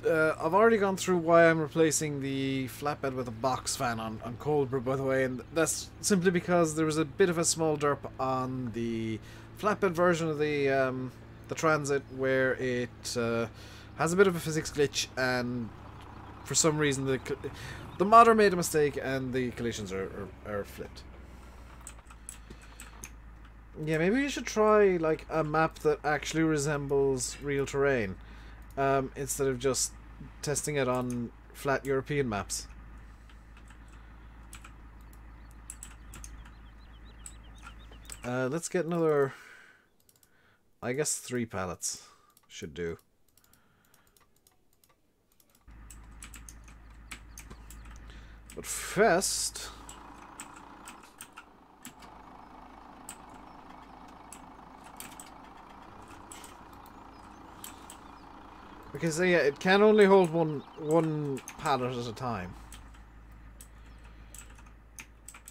[SPEAKER 1] I've already gone through why I'm replacing the flatbed with a box fan on cold brew, by the way, and that's simply because there was a bit of a small derp on the flatbed version of the Transit where it has a bit of a physics glitch, and for some reason the modder made a mistake and the collisions are flipped. Yeah, maybe you should try like a map that actually resembles real terrain, instead of just testing it on flat European maps. Let's get another, I guess 3 pallets should do. But first, okay, so yeah, it can only hold one pallet at a time.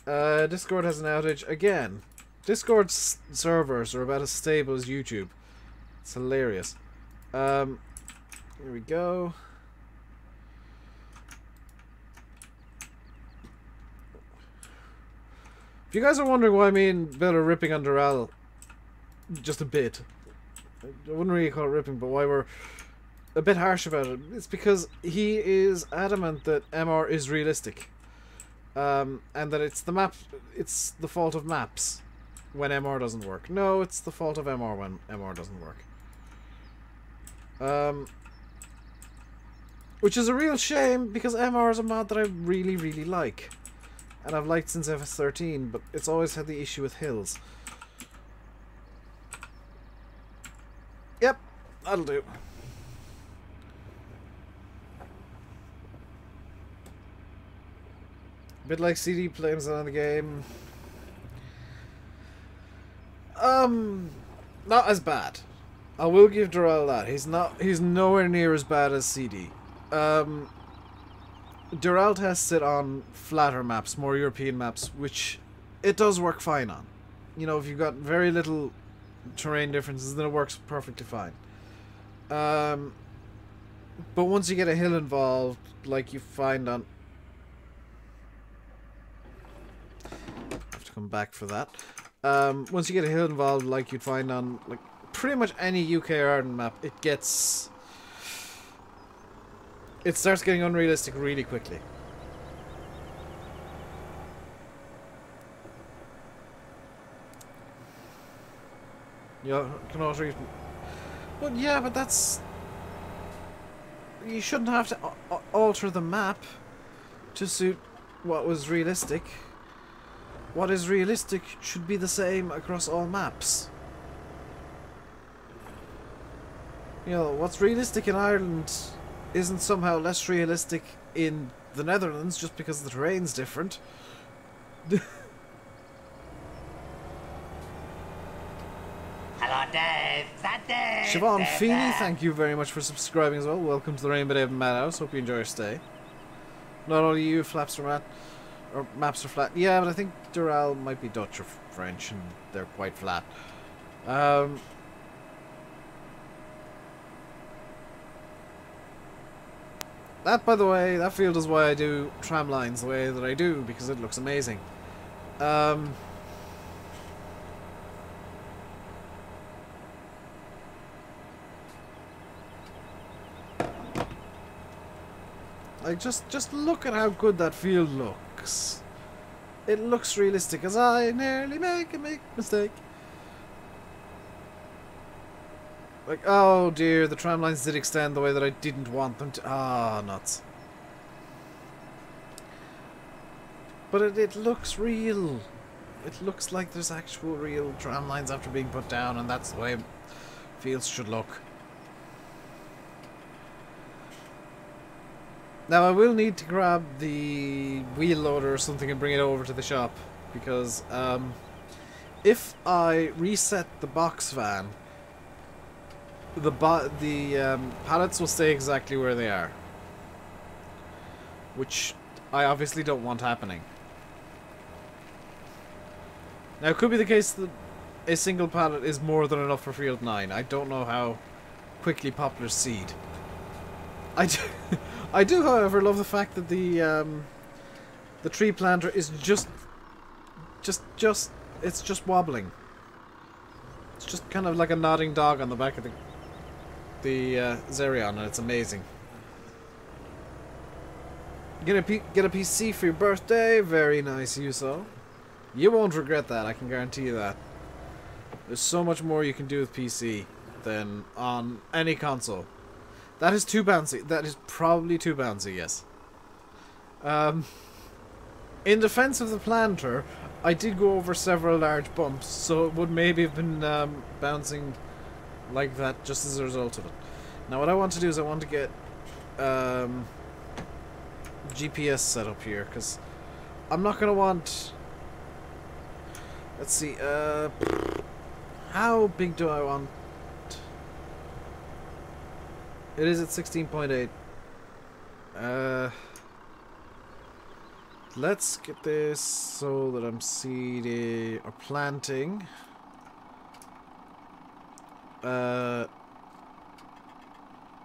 [SPEAKER 1] Discord has an outage again. Discord's servers are about as stable as YouTube. It's hilarious. Here we go. If you guys are wondering why me and Bill are ripping on Doral just a bit, I wouldn't really call it ripping, but why we're a bit harsh about it, it's because he is adamant that MR is realistic, and that it's the fault of maps when MR doesn't work. No, it's the fault of MR when MR doesn't work. Which is a real shame, because MR is a mod that I really, really like. And I've liked since FS13, but it's always had the issue with hills. Yep, that'll do. A bit like CD playing on the game. Not as bad. I will give Doral that. He's nowhere near as bad as CD. Doral tests it on flatter maps, more European maps, which it does work fine on. You know, if you've got very little terrain differences, then it works perfectly fine. But once you get a hill involved, like you find on... I have to come back for that. Once you get a hill involved, like you'd find on like pretty much any UK or Ireland map, it starts getting unrealistic really quickly. Yeah, can also read. Well, yeah, but that's... You shouldn't have to alter the map to suit what was realistic. What is realistic should be the same across all maps. You know, what's realistic in Ireland isn't somehow less realistic in the Netherlands just because the terrain's different.
[SPEAKER 2] Hello, Dave. That Dave.
[SPEAKER 1] Siobhan Feeney, thank you very much for subscribing as well. Welcome to the RainbowDave Madhouse. Hope you enjoy your stay. Not only you, Flapster Matt. Or maps are flat. Yeah, but I think Dural might be Dutch or French, and they're quite flat. That, by the way, that field is why I do tram lines the way that I do, because it looks amazing. Like, just look at how good that field looks. It looks realistic, as I nearly make a mistake. Like, oh dear, the tram lines did extend the way that I didn't want them to. Ah, nuts. But it looks real. It looks like there's actual real tram lines after being put down, and that's the way fields should look. Now, I will need to grab the wheel loader or something and bring it over to the shop, because if I reset the box van, the pallets will stay exactly where they are, which I obviously don't want happening. Now, it could be the case that a single pallet is more than enough for Field 9. I don't know how quickly poplars seed. I do, however, love the fact that the tree planter is just it's just wobbling. It's just kind of like a nodding dog on the back of the Xerion, and it's amazing. Get a PC for your birthday. Very nice, Yuso. You won't regret that, I can guarantee you that. There's so much more you can do with PC than on any console. That is too bouncy. That is probably too bouncy, yes. In defense of the planter, I did go over several large bumps, so it would maybe have been bouncing like that just as a result of it. Now what I want to do is I want to get GPS set up here, because I'm not going to want... Let's see, how big do I want? It is at 16.8. Let's get this so that I'm seeding or planting.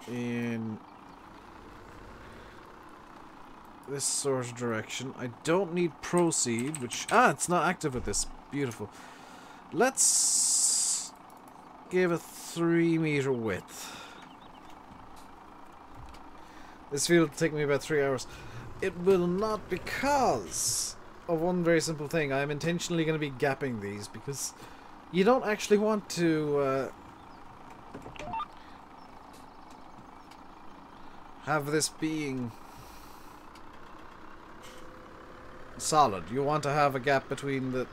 [SPEAKER 1] In this sort of direction. I don't need proceed, which it's not active with this. Beautiful. Let's give a 3-meter width. This field will take me about 3 hours. It will not, because of one very simple thing. I'm intentionally going to be gapping these because you don't actually want to have this being solid. You want to have a gap between the...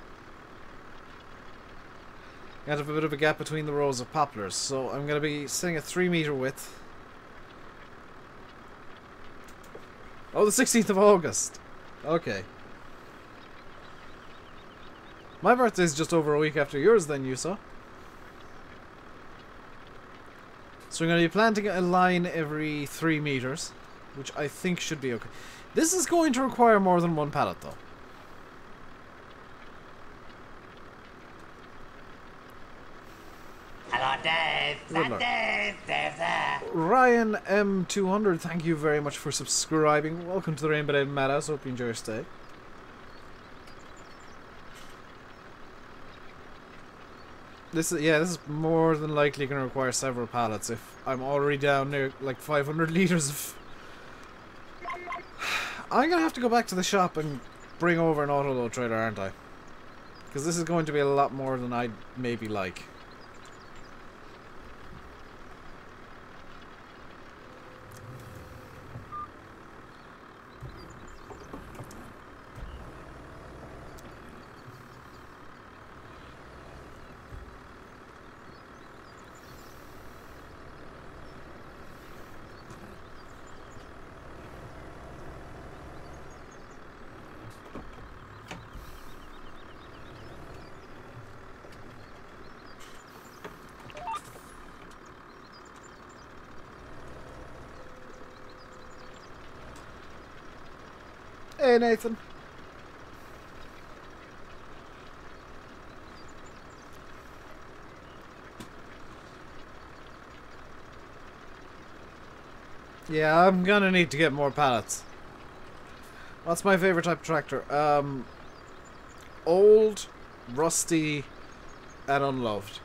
[SPEAKER 1] You have a bit of a gap between the rows of poplars. So I'm going to be setting a 3-meter width. Oh, the 16th of August. Okay. My birthday is just over a week after yours then, Yusa. So we're going to be planting a line every 3 meters, which I think should be okay. This is going to require more than one pallet, though.
[SPEAKER 2] Hello, Dave. That Dave. Dave there.
[SPEAKER 1] Ryan M200, thank you very much for subscribing. Welcome to the RainbowDave Madhouse. Hope you enjoy your stay. This is more than likely going to require several pallets if I'm already down near like 500 liters of... I'm going to have to go back to the shop and bring over an autoload trailer, aren't I? Because this is going to be a lot more than I'd maybe like. Hey, Nathan. Yeah, I'm gonna need to get more pallets. What's my favorite type of tractor? Old, rusty, and unloved.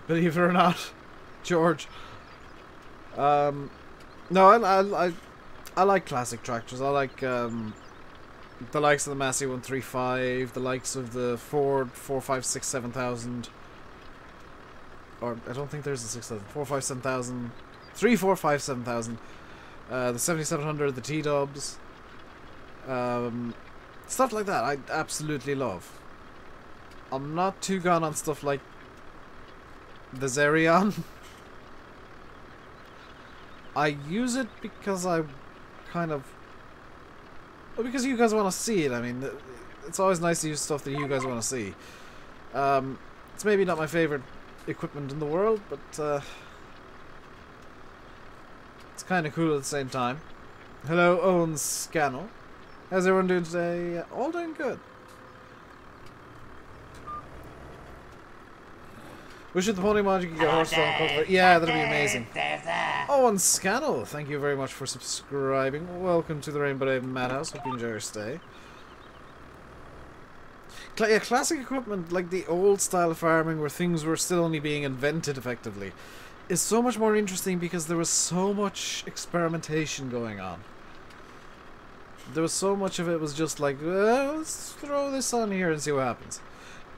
[SPEAKER 1] Believe it or not, George. No, I like classic tractors. I like the likes of the Massey 135, the likes of the Ford 456 7000. Or I don't think there's a 6000. 457 7000. 3457 7000. The 7700, the T-dubs. Stuff like that I absolutely love. I'm not too gone on stuff like the Zerion. I use it because I kind of... Well, because you guys want to see it. I mean, it's always nice to use stuff that you guys want to see. It's maybe not my favorite equipment in the world, but it's kind of cool at the same time. Hello, Owen Scannell. How's everyone doing today? All doing good. Wish it the pony mod you could get horse-drawn cultivator. Yeah, that'd be amazing. Owen Scannell, thank you very much for subscribing. Welcome to the RainbowDave Madhouse. Hope you enjoy your stay. Yeah, classic equipment, like the old style of farming where things were still only being invented effectively, is so much more interesting because there was so much experimentation going on. There was so much of it was just like, let's throw this on here and see what happens.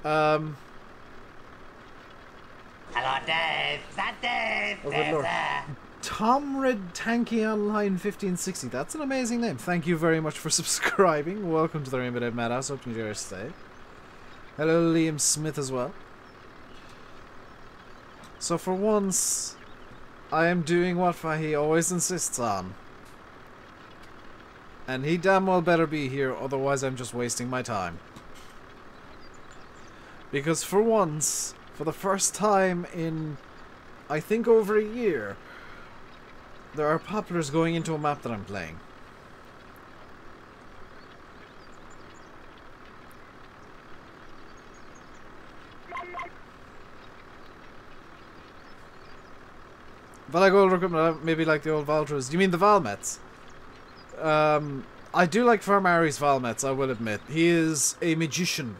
[SPEAKER 2] Hello, Dave. Is that Dave?
[SPEAKER 1] Oh,
[SPEAKER 2] Dave
[SPEAKER 1] good lord.
[SPEAKER 2] there.
[SPEAKER 1] Tom Red Tanky Online 1560. That's an amazing name. Thank you very much for subscribing. Welcome to the RainbowDave Madhouse. Hope you enjoy your stay. Hello, Liam Smith as well. So for once, I am doing what Fahy always insists on. And he damn well better be here, otherwise I'm just wasting my time. Because for once, for the first time in, I think, over a year, there are poplars going into a map that I'm playing. But I like older equipment, maybe like the old Valtras. You mean the Valmets? I do like Farmari's Valmets, I will admit. He is a magician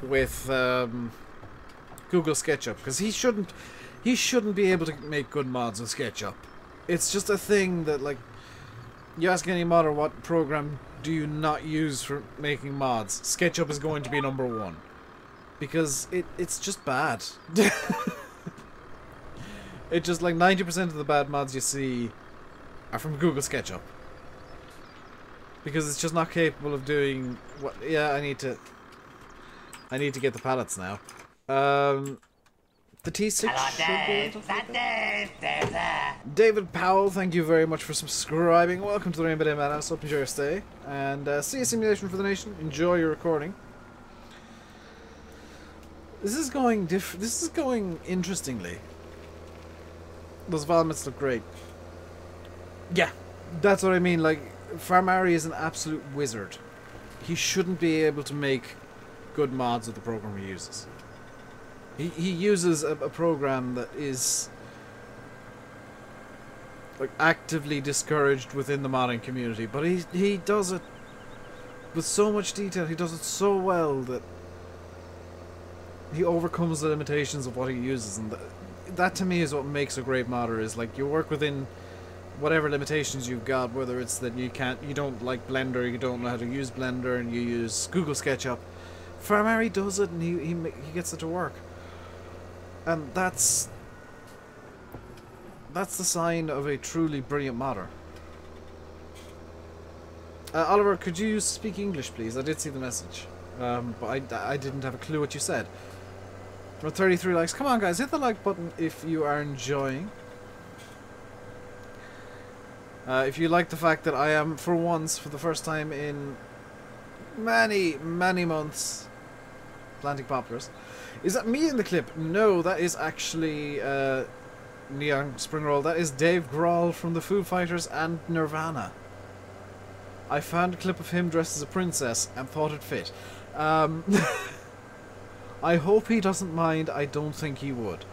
[SPEAKER 1] with Google SketchUp, because he shouldn't be able to make good mods with SketchUp. It's just a thing that, like, you ask any modder what program do you not use for making mods, SketchUp is going to be #1. Because it's just bad. It's just like 90% of the bad mods you see are from Google SketchUp. Because it's just not capable of doing what... Yeah, I need to get the pallets now. The T6
[SPEAKER 2] Hello,
[SPEAKER 1] should
[SPEAKER 2] Dave.
[SPEAKER 1] be
[SPEAKER 2] Is that Dave? Dave there.
[SPEAKER 1] David Powell, thank you very much for subscribing. Welcome to the RainbowDave Madhouse. Hope you enjoy your stay. And see a simulation for the nation. Enjoy your recording. This is going interestingly. Those Valmets look great. Yeah, that's what I mean. Like, Farmari is an absolute wizard. He shouldn't be able to make good mods with the program he uses. He uses a program that is, like, actively discouraged within the modding community, but he does it with so much detail. He does it so well that he overcomes the limitations of what he uses, and that to me is what makes a great modder. Is like, you work within whatever limitations you've got, whether it's that you don't like Blender, you don't know how to use Blender, and you use Google SketchUp. Farmari does it, and he gets it to work. And that's the sign of a truly brilliant modder. Oliver, could you speak English, please? I did see the message, but I didn't have a clue what you said. For 33 likes, come on guys, hit the like button if you are enjoying. If you like the fact that I am, for once, for the first time in many months, planting poplars. Is that me in the clip? No, that is actually Neon Springroll. That is Dave Grohl from the Foo Fighters and Nirvana. I found a clip of him dressed as a princess and thought it fit. I hope he doesn't mind. I don't think he would,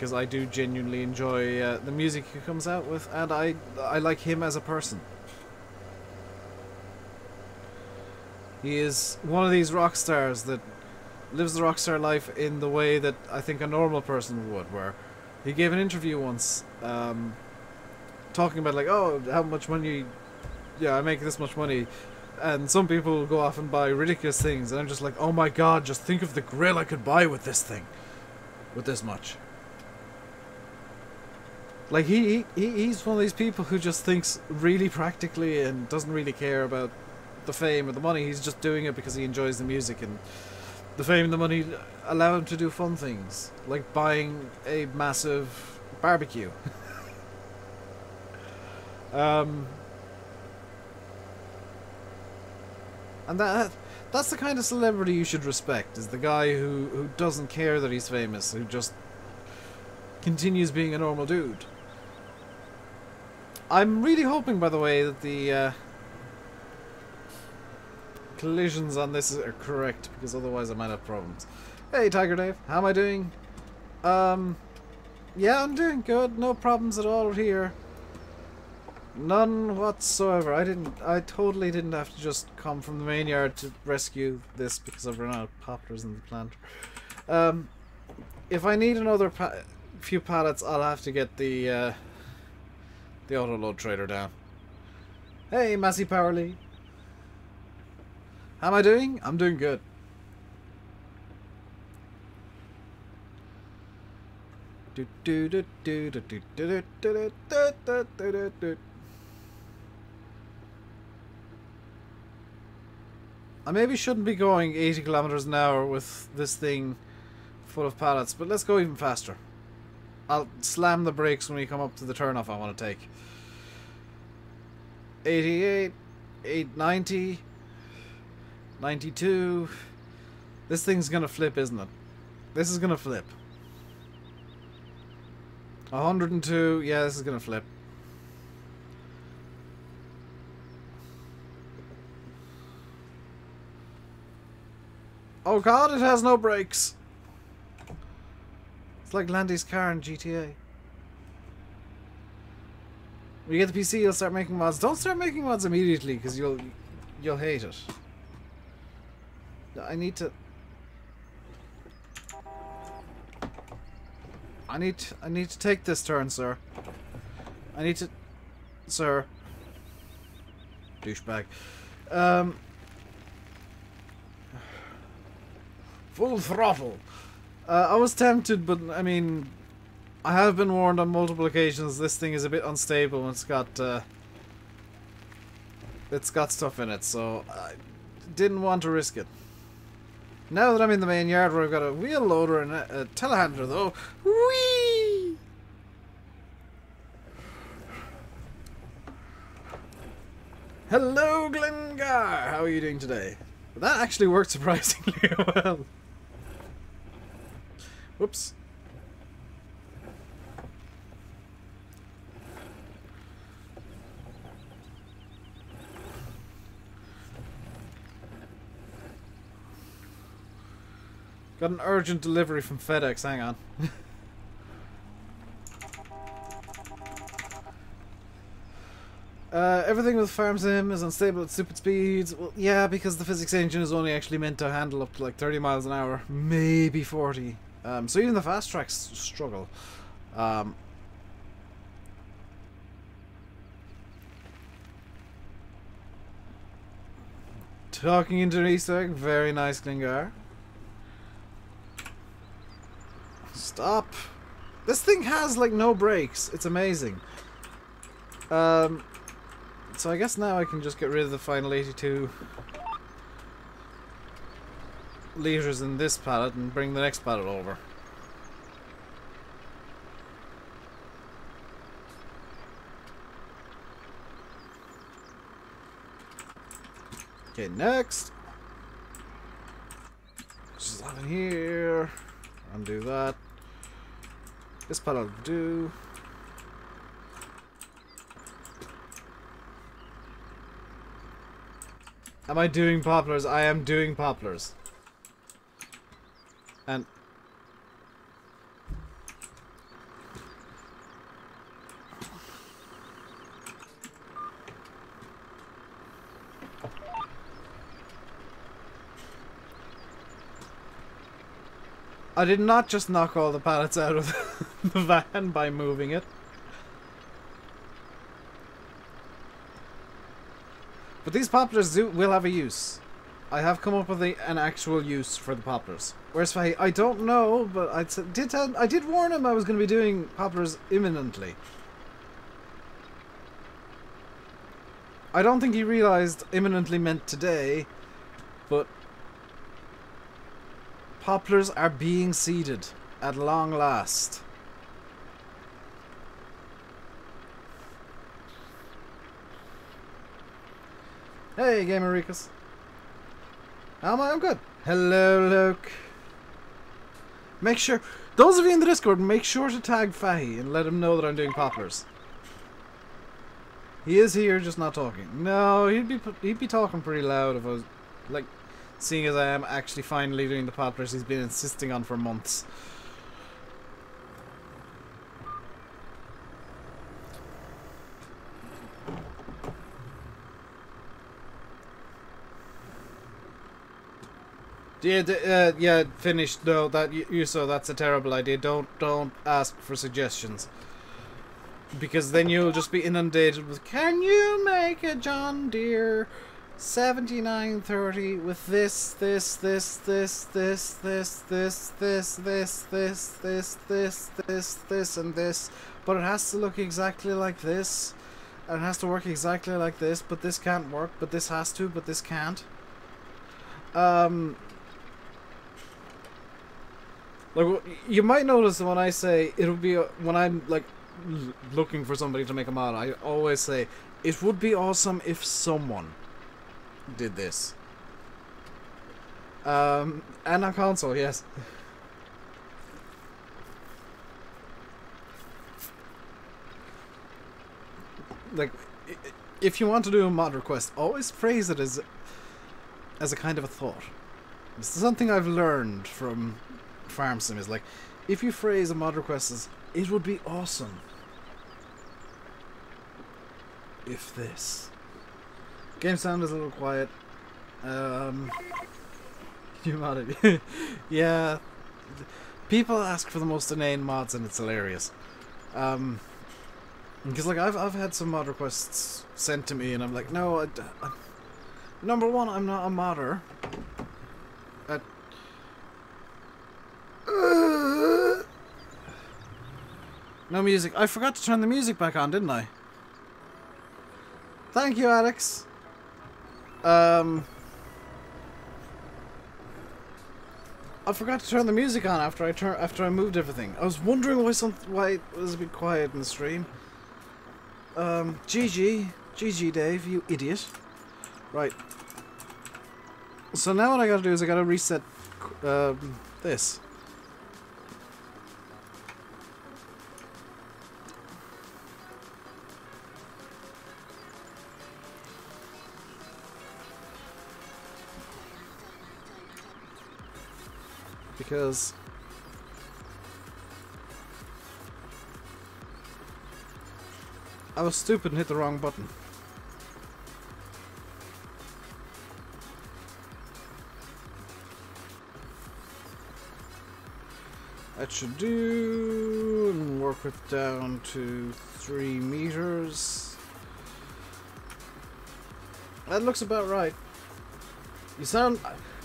[SPEAKER 1] because I do genuinely enjoy the music he comes out with, and I like him as a person. He is one of these rock stars that lives the rock star life in the way that I think a normal person would, where he gave an interview once talking about like, oh, how much money, yeah, I make this much money, and some people go off and buy ridiculous things, and I'm just like, oh my god, just think of the grill I could buy with this thing, with this much. Like he's one of these people who just thinks really practically and doesn't really care about the fame or the money. He's just doing it because he enjoys the music, and the fame and the money allow him to do fun things, like buying a massive barbecue. And that's the kind of celebrity you should respect, is the guy who doesn't care that he's famous, who just continues being a normal dude. I'm really hoping, by the way, that the collisions on this are correct, because otherwise I might have problems. Hey, Tiger Dave, how am I doing? Yeah, I'm doing good. No problems at all here. None whatsoever. I totally didn't have to just come from the main yard to rescue this because I've run out of poplars in the plant. If I need another few pallets, I'll have to get the auto load trailer down. Hey, Massey Powerly. How am I doing? I'm doing good. I maybe shouldn't be going 80 kilometers an hour with this thing full of pallets, but let's go even faster. I'll slam the brakes when we come up to the turnoff I want to take. 88, 890, 92. This thing's gonna flip, isn't it? This is gonna flip. 102. Yeah, this is gonna flip. Oh god, it has no brakes. It's like Landy's car in GTA. When you get the PC, you'll start making mods. Don't start making mods immediately, because you'll hate it. I need to take this turn, sir. I need to, sir. Douchebag. Full throttle. I was tempted, but I mean, I have been warned on multiple occasions. This thing is a bit unstable, and it's got stuff in it, so I didn't want to risk it. Now that I'm in the main yard where I've got a wheel loader and a telehandler, though, whee! Hello, Glengar. How are you doing today? That actually worked surprisingly well. Whoops. Got an urgent delivery from FedEx, hang on. Everything with Farm Sim is unstable at stupid speeds. Well, yeah, because the physics engine is only actually meant to handle up to like 30 miles an hour, maybe 40. So even the fast tracks struggle. Talking into an Easter egg, very nice, Glingar. Stop. This thing has like no brakes. It's amazing. So I guess now I can just get rid of the final 82 liters in this pallet and bring the next pallet over. Okay, next. Just have in here. Undo that. This pallet will do. Am I doing poplars? I am doing poplars. And I did not just knock all the pallets out of the van by moving it. But these poplars will have a use. I have come up with an actual use for the poplars. Where's Faye? I don't know, but I did warn him I was going to be doing poplars imminently. I don't think he realised imminently meant today, but poplars are being seeded at long last. Hey, Gamer Ricus. How am I? I'm good. Hello, Luke. Make sure, those of you in the Discord, make sure to tag Fahy and let him know that I'm doing poplars. He is here, just not talking. No, he'd be talking pretty loud if I was, like, seeing as I am actually finally doing the poplars he's been insisting on for months. Yeah, finished. No, that's a terrible idea. Don't ask for suggestions. Because then you'll just be inundated with, can you make a John Deere 7930 with this, and this, but it has to look exactly like this, and it has to work exactly like this, but this can't work, but this has to, but this can't. Like, you might notice when I say it'll be when I'm like looking for somebody to make a mod, I always say it would be awesome if someone did this. And on console, yes. Like, if you want to do a mod request, always phrase it as a kind of a thought. This is something I've learned from Farm Sim, is like, if you phrase a mod request as, it would be awesome if this. Game sound is a little quiet. You mod it. Yeah. People ask for the most inane mods and it's hilarious. Because like I've had some mod requests sent to me and I'm like, no, number one, I'm not a modder. No music. I forgot to turn the music back on, didn't I? Thank you, Alex. I forgot to turn the music on after I moved everything. I was wondering why it was a bit quiet in the stream. GG Dave, you idiot. Right. So now what I gotta do is I gotta reset this. Because I was stupid and hit the wrong button. That should do, and work it down to 3 meters. That looks about right. You sound...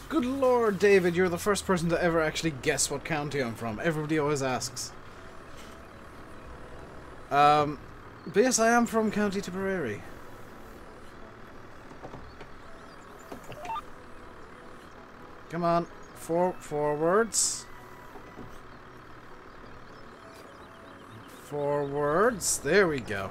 [SPEAKER 1] Good lord, David, you're the first person to ever actually guess what county I'm from. Everybody always asks. But yes, I am from County Tipperary. Come on, forwards. Forwards, there we go.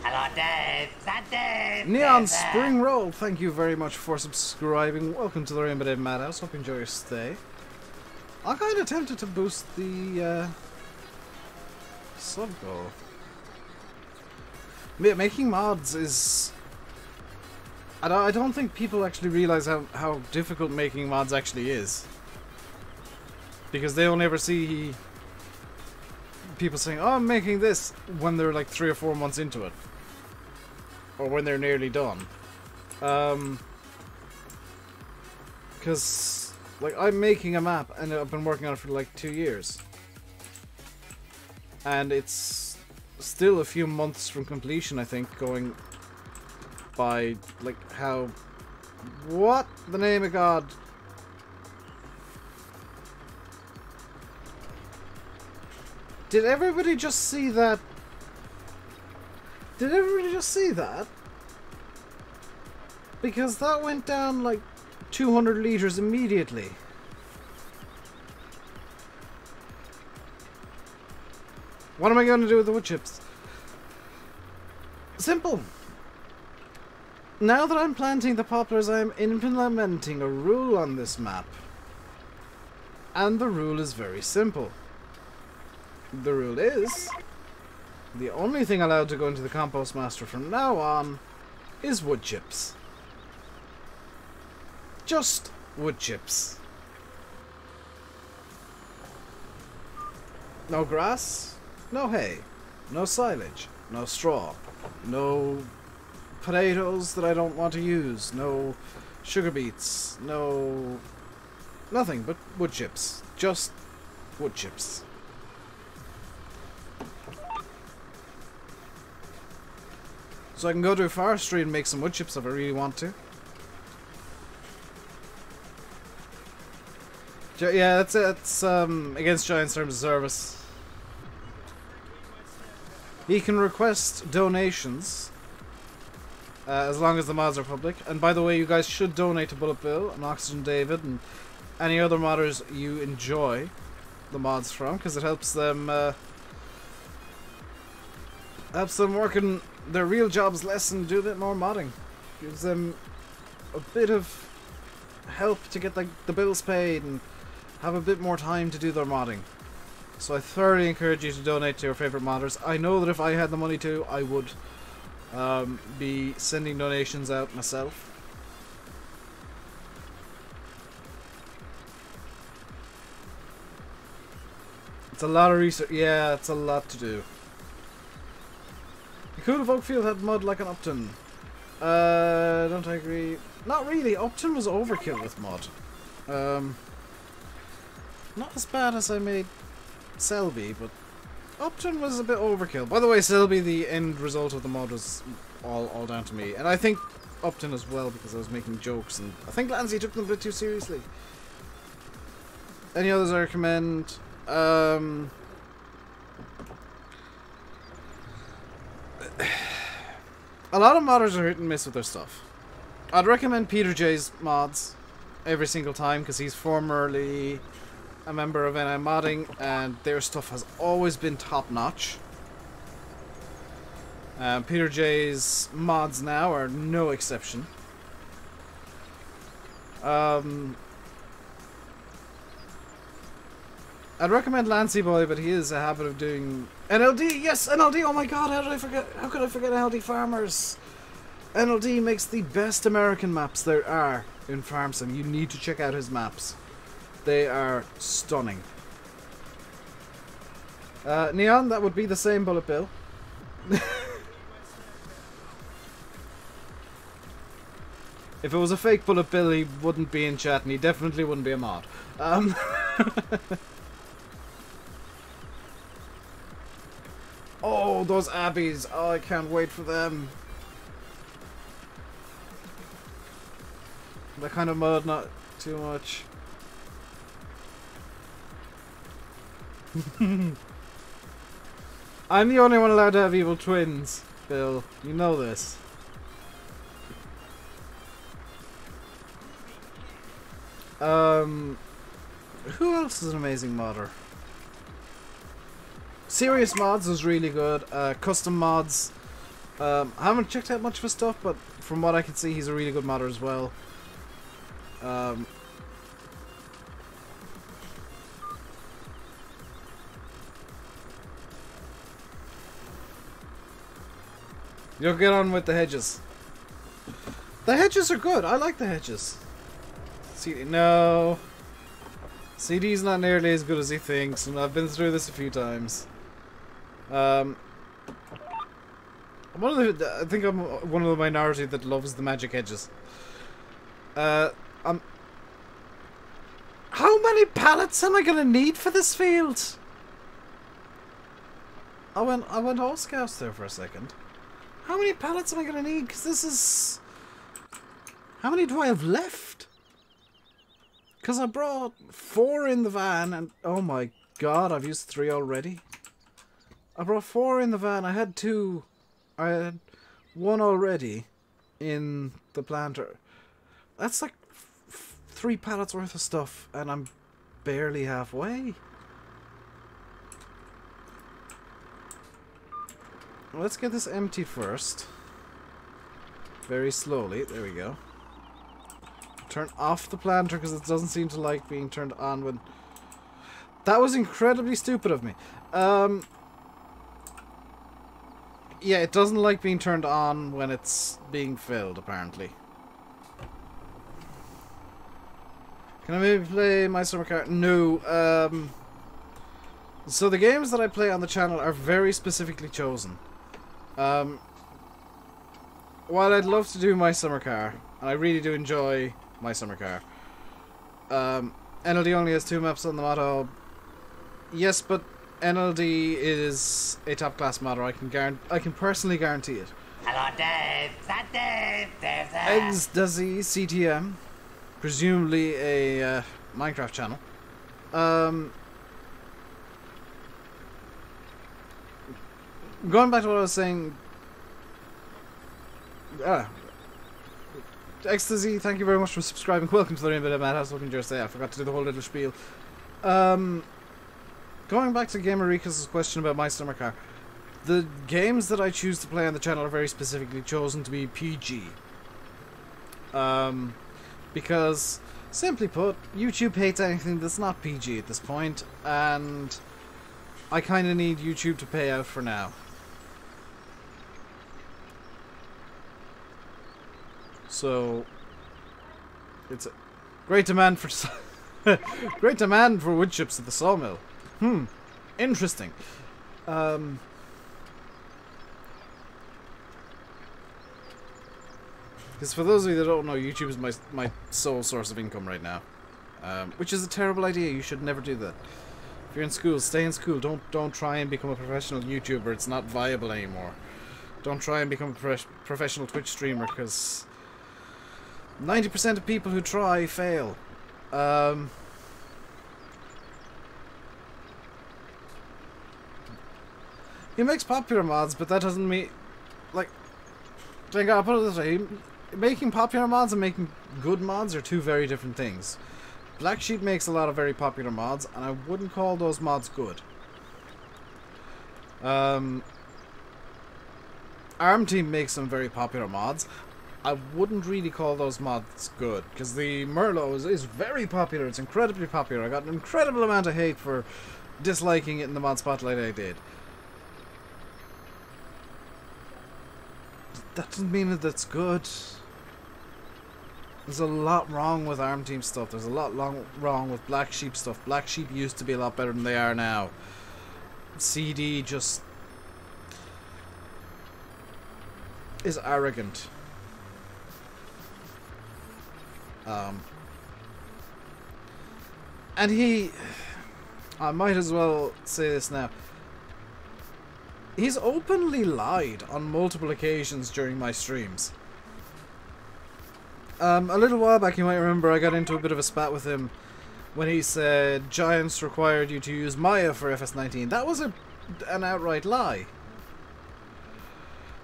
[SPEAKER 2] Hello, Dave. Is that Dave?
[SPEAKER 1] Neon
[SPEAKER 2] Dave there?
[SPEAKER 1] Spring Roll, thank you very much for subscribing. Welcome to the RainbowDave Madhouse. Hope you enjoy your stay. I'm kind of tempted to boost the sub goal. Yeah, making mods is... I don't think people actually realize how difficult making mods actually is. Because they only ever see people saying, "Oh, I'm making this," when they're like 3 or 4 months into it, or when they're nearly done. Because like I'm making a map and I've been working on it for like 2 years, and it's still a few months from completion. I think going by like how. What the name of God? Did everybody just see that? Did everybody just see that? Because that went down like 200 liters immediately. What am I going to do with the wood chips? Simple. Now that I'm planting the poplars, I'm implementing a rule on this map. And the rule is very simple. The rule is, the only thing allowed to go into the compost master from now on is wood chips. Just wood chips. No grass, no hay, no silage, no straw, no potatoes that I don't want to use, no sugar beets, no... nothing but wood chips. Just wood chips. So I can go to a forestry and make some wood chips if I really want to. Yeah, that's it. It's against Giant's terms of service. He can request donations as long as the mods are public. And by the way, you guys should donate to Bullet Bill and Oxygendavid and any other modders you enjoy the mods from, because it helps them working their real jobs less and do a bit more modding. Gives them a bit of help to get like the bills paid and have a bit more time to do their modding. So I thoroughly encourage you to donate to your favourite modders. I know that if I had the money to, I would be sending donations out myself. It's a lot of research. Yeah, it's a lot to do. It could have Oakfield had mud like an Upton. Don't I agree? Not really. Upton was overkill with mud. Not as bad as I made Selby, but Upton was a bit overkill. By the way, Selby, the end result of the mod was all down to me. And I think Upton as well, because I was making jokes, and I think Lancy took them a bit too seriously. Any others I recommend? A lot of modders are hit and miss with their stuff. I'd recommend Peter J's mods every single time, because he's formerly a member of NI Modding, and their stuff has always been top notch. Peter J's mods now are no exception. I'd recommend Lancy Boy, but he has a habit of doing NLD. Yes, NLD. Oh my God, how did I forget? How could I forget NLD Farmers? NLD makes the best American maps there are in Farm Sim. You need to check out his maps. They are stunning. Neon, that would be the same Bullet Bill. If it was a fake Bullet Bill, he wouldn't be in chat, and he definitely wouldn't be a mod. Oh, those Abbeys. Oh, I can't wait for them. That kind of mud, not too much. I'm the only one allowed to have evil twins, Bill. You know this. Who else is an amazing modder? Serious Mods is really good. Custom Mods. I haven't checked out much of his stuff, but from what I can see, he's a really good modder as well. You'll get on with the hedges. The hedges are good. I like the hedges. CD, no. CD's not nearly as good as he thinks, and I've been through this a few times. I think I'm one of the minority that loves the magic edges. How many pallets am I gonna need for this field? I went all scouts there for a second. How many pallets am I gonna need? Because this is... How many do I have left? Because I brought 4 in the van and... Oh my god, I've used 3 already. I brought 4 in the van. I had 2... I had 1 already in the planter. That's like 3 pallets worth of stuff and I'm barely halfway. Let's get this empty first. Very slowly. There we go. Turn off the planter because it doesn't seem to like being turned on when... That was incredibly stupid of me. Yeah, it doesn't like being turned on when it's being filled, apparently. Can I maybe play my summer car? No. So the games that I play on the channel are very specifically chosen. While I'd love to do my summer car, and I really do enjoy my summer car, NLD only has 2 maps on the motto. Yes, but NLD is a top class modder. I can personally guarantee it.
[SPEAKER 2] Hello, Dave. Is that Dave? Dave's there.
[SPEAKER 1] Eggs Dizzy CTM, presumably a Minecraft channel. Going back to what I was saying. Ecstasy, thank you very much for subscribing. Welcome to the RainbowDave Madhouse. Welcome to your stay. I forgot to do the whole little spiel. Going back to Gamerika's question about my summer car. The games that I choose to play on the channel are very specifically chosen to be PG. Because, simply put, YouTube hates anything that's not PG at this point, and I kind of need YouTube to pay out for now. So, it's a great demand for great demand for wood chips at the sawmill. Interesting. Because for those of you that don't know, YouTube is my sole source of income right now, which is a terrible idea. You should never do that. If you're in school, stay in school. Don't try and become a professional YouTuber. It's not viable anymore. Don't try and become a professional Twitch streamer, because 90% of people who try fail. He makes popular mods, but that doesn't mean, like, I'll put it this way: making popular mods and making good mods are 2 very different things. Black Sheep makes a lot of very popular mods, and I wouldn't call those mods good. Arm Team makes some very popular mods. I wouldn't really call those mods good, because the Merlot is very popular. It's incredibly popular. I got an incredible amount of hate for disliking it in the mod spotlight I did. That doesn't mean that it's good. There's a lot wrong with Arm Team stuff. There's a lot wrong with Black Sheep stuff. Black Sheep used to be a lot better than they are now. CD just is arrogant. And I might as well say this now. He's openly lied on multiple occasions during my streams. A little while back, you might remember, I got into a bit of a spat with him when he said Giants required you to use Maya for FS19. That was an outright lie.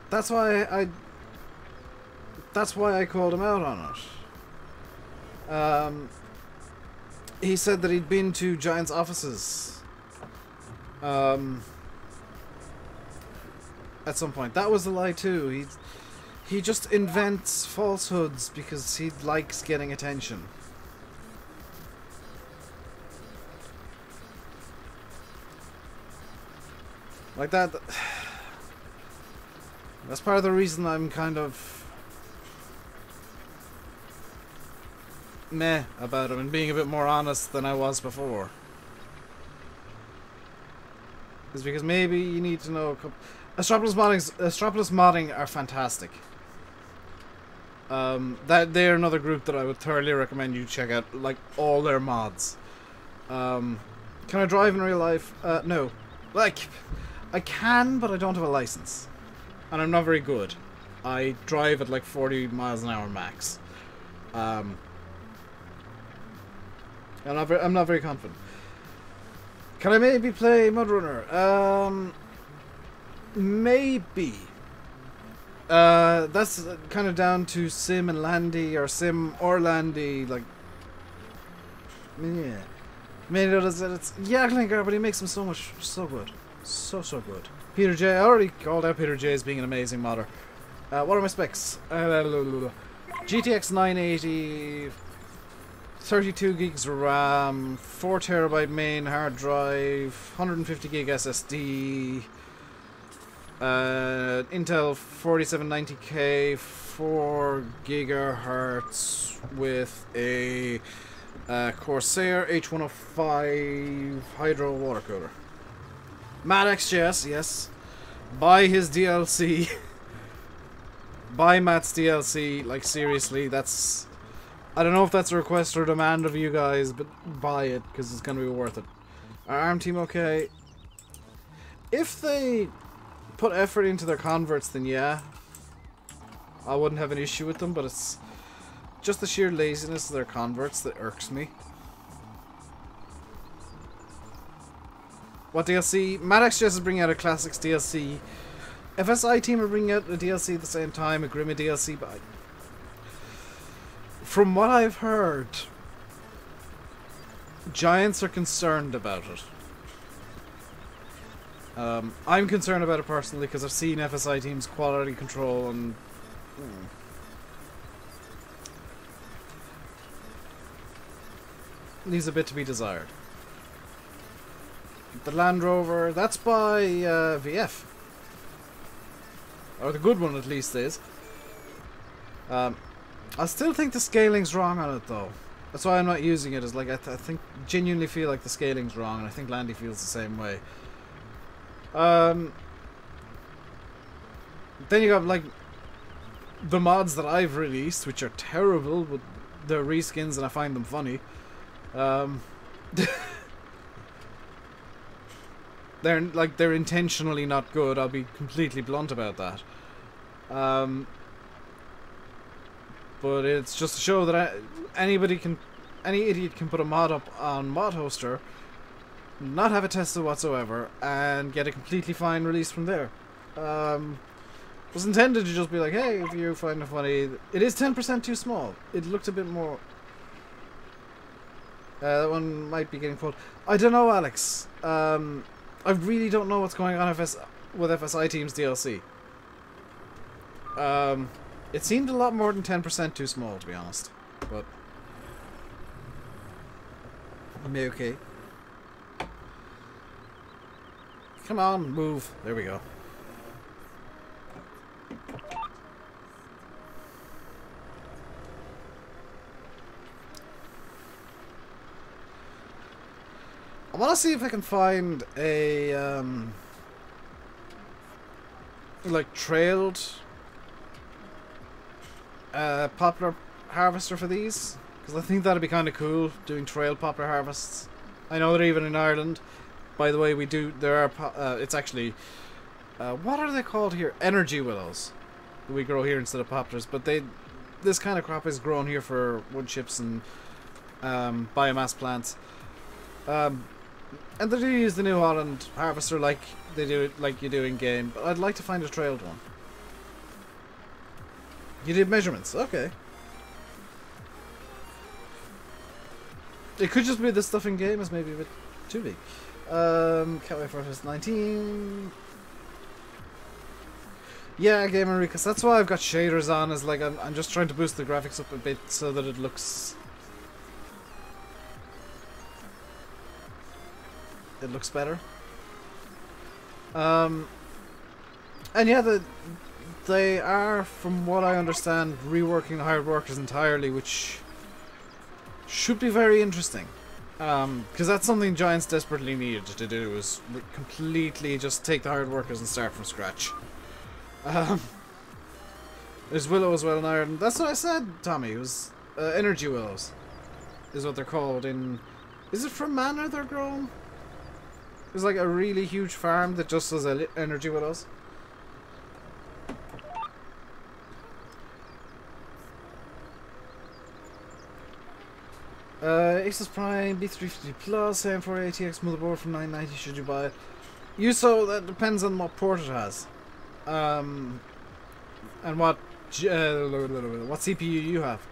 [SPEAKER 1] That's why I called him out on it. He said that he'd been to Giants offices at some point. That was a lie too. He just invents falsehoods because he likes getting attention. Like that. That's part of the reason I'm kind of meh about him and being a bit more honest than I was before. is because maybe you need to know a couple... Astropolis modding are fantastic. They're another group that I would thoroughly recommend you check out, like, all their mods. Can I drive in real life? No. Like, I can, but I don't have a license. And I'm not very good. I drive at like 40 miles an hour max. I'm not very confident. Can I maybe play Mudrunner? Maybe. That's kind of down to Sim and Landy, or Sim or Landy, like... Yeah. Maybe it's Yaklinger, but he makes them so good. So good. Peter J. I already called out Peter J as being an amazing modder. What are my specs? GTX 980, 32 gigs RAM, 4 terabyte main hard drive, 150 gig SSD, Intel 4790K, 4 gigahertz with a Corsair H105 Hydro water cooler. MattXJS, yes. Buy his DLC. Buy Matt's DLC. Like, seriously, that's... I don't know if that's a request or demand of you guys, but buy it, because it's going to be worth it. Our ARM team okay? If they put effort into their converts, then yeah. I wouldn't have an issue with them, but it's just the sheer laziness of their converts that irks me. What DLC? MattXJS is bringing out a Classics DLC. FSI team are bringing out a DLC at the same time, a Grimma DLC, but from what I've heard, Giants are concerned about it. I'm concerned about it personally because I've seen FSI teams quality control and leaves a bit to be desired. The Land Rover, that's by VF. Or the good one at least is. I still think the scaling's wrong on it though. That's why I'm not using it. Is like I think genuinely feel like the scaling's wrong, and I think Landy feels the same way. Then you got like the mods that I've released, which are terrible, but they're reskins and I find them funny. They're intentionally not good. I'll be completely blunt about that. But it's just to show that any idiot can put a mod up on Mod Hoster, not have it tested whatsoever, and get a completely fine release from there. Was intended to just be like, hey, if you find it funny, it is 10% too small. It looked a bit more. That one might be getting pulled. I don't know, Alex. I really don't know what's going on with FSI Team's DLC. It seemed a lot more than 10% too small, to be honest. But I'm okay. Come on, move. There we go. I want to see if I can find a like trailed poplar harvester for these, because I think that'd be kind of cool, doing trail poplar harvests. I know that even in Ireland, by the way, we do. There are it's actually what are they called here? Energy willows that we grow here instead of poplars, but this kind of crop is grown here for wood chips and biomass plants. And they do use the New Holland harvester like they do it, like you do in game, but I'd like to find a trailed one. You did measurements, okay. It could just be the stuff in game is maybe a bit too big. Can't wait for it. 19. Yeah, Gamer because that's why I've got shaders on. Is like I'm just trying to boost the graphics up a bit so that it looks. It looks better. And yeah, they are, from what I understand, reworking the hired workers entirely, which should be very interesting. Because that's something giants desperately needed to do, is completely just take the hard workers and start from scratch. There's willow as well in Ireland. That's what I said, Tommy. It was energy willows, is what they're called in. Is it from Manor they're grown? There's like a really huge farm that just does energy willows. Asus Prime B350 Plus M4 ATX motherboard from 990. Should you buy it? That depends on what port it has, and what CPU you have.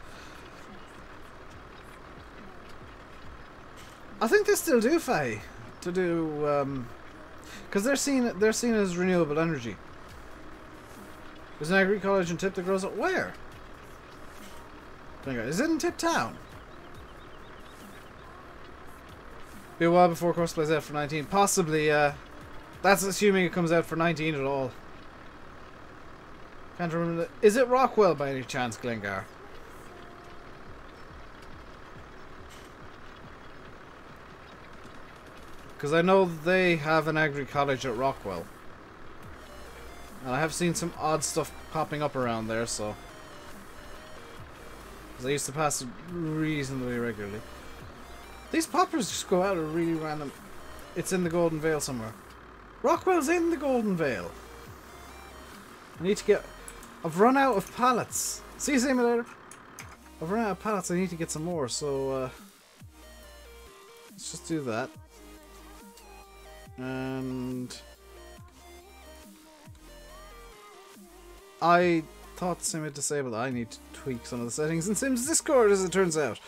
[SPEAKER 1] I think they still do, Faye, to do because they're seen as renewable energy. There's an agri college in Tip that grows up. Where? Is it in Tip Town? Be a while before course plays out for 19. Possibly, that's assuming it comes out for 19 at all. Can't remember. Is it Rockwell by any chance, Glengar? Because I know they have an agri college at Rockwell. And I have seen some odd stuff popping up around there, so. Because I used to pass it reasonably regularly. These poppers just go out at really random. It's in the Golden Vale somewhere. Rockwell's in the Golden Vale. I need to get. I've run out of pallets. See you later. I've run out of pallets. I need to get some more. So let's just do that. And I thought Sim had disabled. I need to tweak some of the settings in Sim's Discord, as it turns out.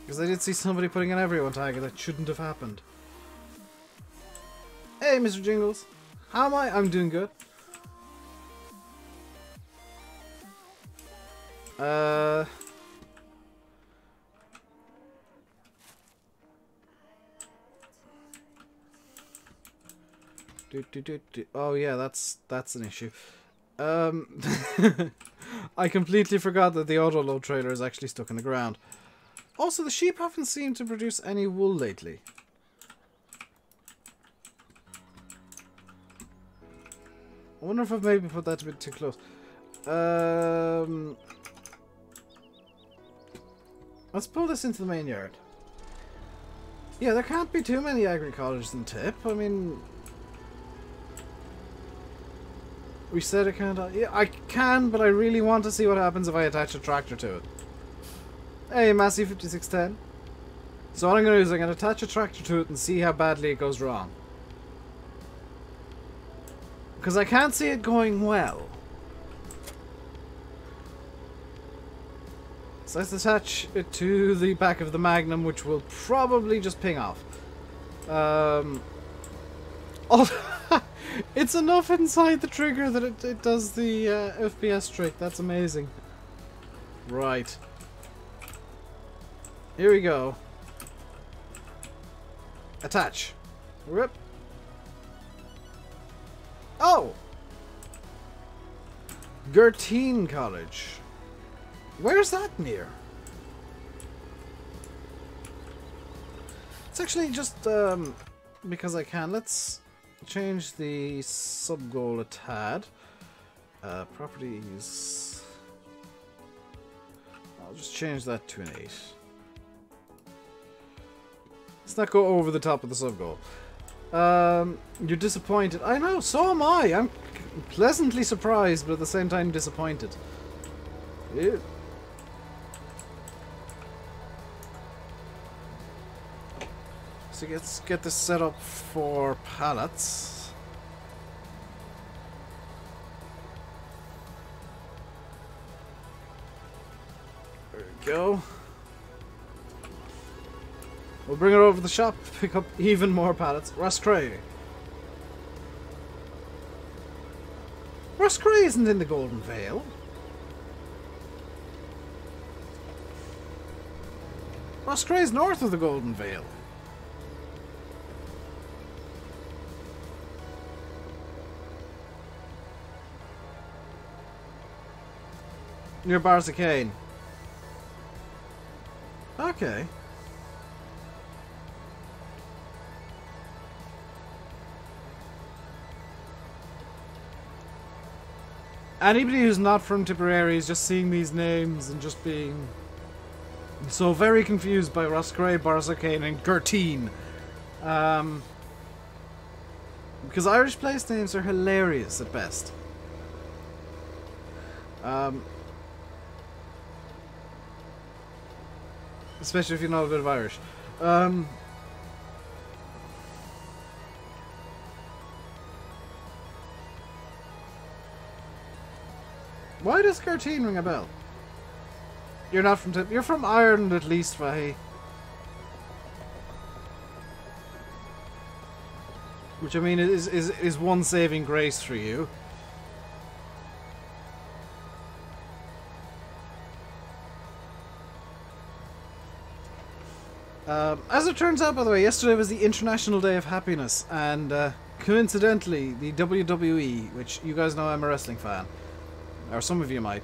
[SPEAKER 1] Because I did see somebody putting an everyone tag and that shouldn't have happened. Hey, Mr. Jingles. How am I? I'm doing good. Oh yeah, that's an issue. I completely forgot that the auto-load trailer is actually stuck in the ground. Also, the sheep haven't seemed to produce any wool lately. I wonder if I've maybe put that a bit too close. Let's pull this into the main yard. Yeah, there can't be too many agri-colleges in Tip. I mean, we said it can't. Yeah, I can, but I really want to see what happens if I attach a tractor to it. Hey, Massey 5610. So what I'm going to do is I'm going to attach a tractor to it and see how badly it goes wrong. Because I can't see it going well. So let's attach it to the back of the Magnum, which will probably just ping off. Oh, it's enough inside the trigger that it does the FPS trick. That's amazing. Right. Here we go. Attach. Rip. Oh! Gertine College. Where's that near? It's actually just because I can. Let's change the sub-goal a tad. Properties. I'll just change that to an 8. Let's not go over the top of the sub-goal. You're disappointed. I know, so am I. I'm pleasantly surprised, but at the same time disappointed. Ew. So let's get this set up for pallets. There we go. We'll bring it over to the shop, pick up even more pallets. Roscrea. Roscrea isn't in the Golden Vale. Roscrea is north of the Golden Vale. Near Barzakane. Okay. Anybody who's not from Tipperary is just seeing these names and just being so very confused by Roscrea, Boris-O'Kane, and Gertine. Because Irish place names are hilarious at best. Especially if you know a bit of Irish. Why does Gertine ring a bell? You're not from you're from Ireland at least, Fahy. Which I mean is one saving grace for you. As it turns out, by the way, yesterday was the International Day of Happiness, and coincidentally, the WWE, which you guys know I'm a wrestling fan, or some of you might,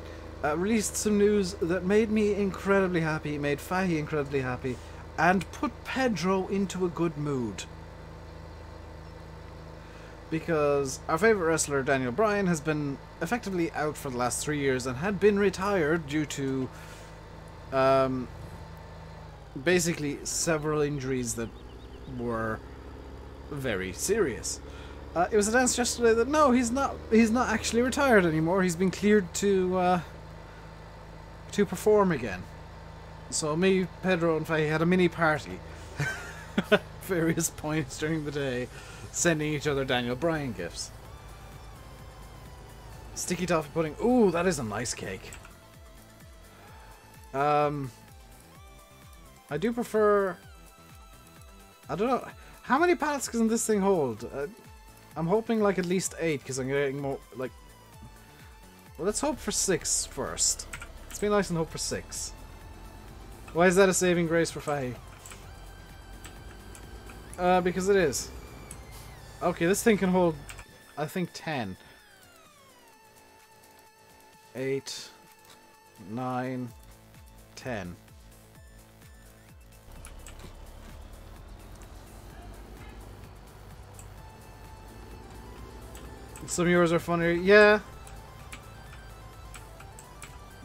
[SPEAKER 1] released some news that made me incredibly happy, made Fahy incredibly happy, and put Pedro into a good mood. Because our favourite wrestler, Daniel Bryan, has been effectively out for the last 3 years and had been retired due to basically several injuries that were very serious. It was announced yesterday that no, he's not actually retired anymore. He's been cleared to perform again. So me, Pedro, and Faye had a mini party at various points during the day, sending each other Daniel Bryan gifts. Sticky toffee pudding. Ooh, that is a nice cake. I do prefer... I don't know. How many pallets can this thing hold? I'm hoping like at least 8, because I'm getting more... like... Well, let's hope for 6 first. Let's be nice and hope for 6. Why is that a saving grace for Fahy? Because it is. Okay, this thing can hold, I think, 10. 8, 9, 10. Some of yours are funnier. Yeah.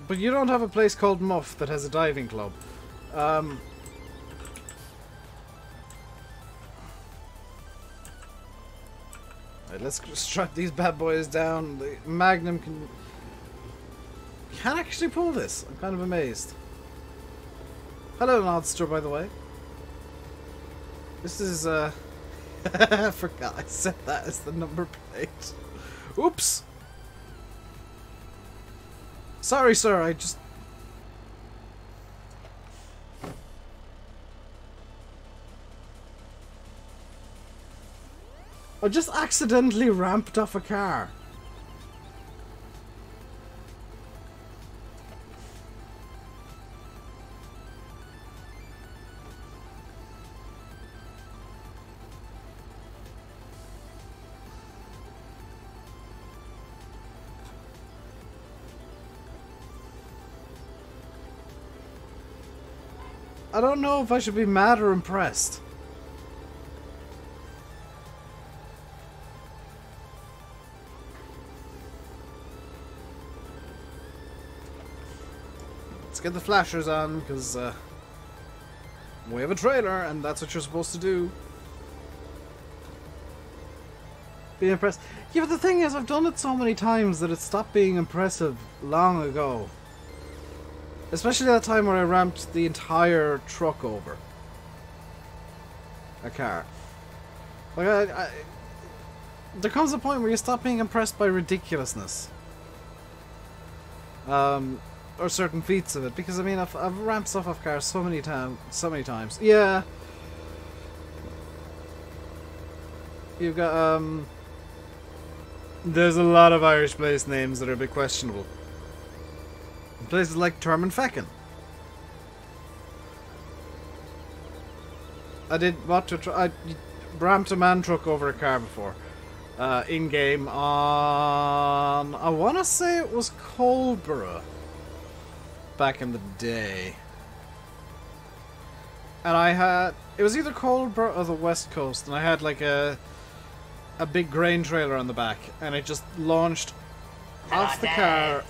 [SPEAKER 1] But you don't have a place called Muff that has a diving club. Right, let's strap these bad boys down. The Magnum can actually pull this. I'm kind of amazed. Hello, Nodster, by the way. This is, I forgot I set that as the number plate. Oops! Sorry, sir, I just... I just accidentally ramped off a car. I don't know if I should be mad or impressed. Let's get the flashers on, because we have a trailer, and that's what you're supposed to do. Be impressed. Yeah, but the thing is, I've done it so many times that it stopped being impressive long ago. Especially that time where I ramped the entire truck over a car. Like, there comes a point where you stop being impressed by ridiculousness. Or certain feats of it. Because, I mean, I've ramped stuff off cars so many times. Yeah. You've got, there's a lot of Irish place names that are a bit questionable. Places like Term and Feckin. I did what to try. I ramped a man truck over a car before. In game on, I want to say it was Colborough. Back in the day. And I had... It was either Colbert or the West Coast, and I had like a big grain trailer on the back, and it just launched off the car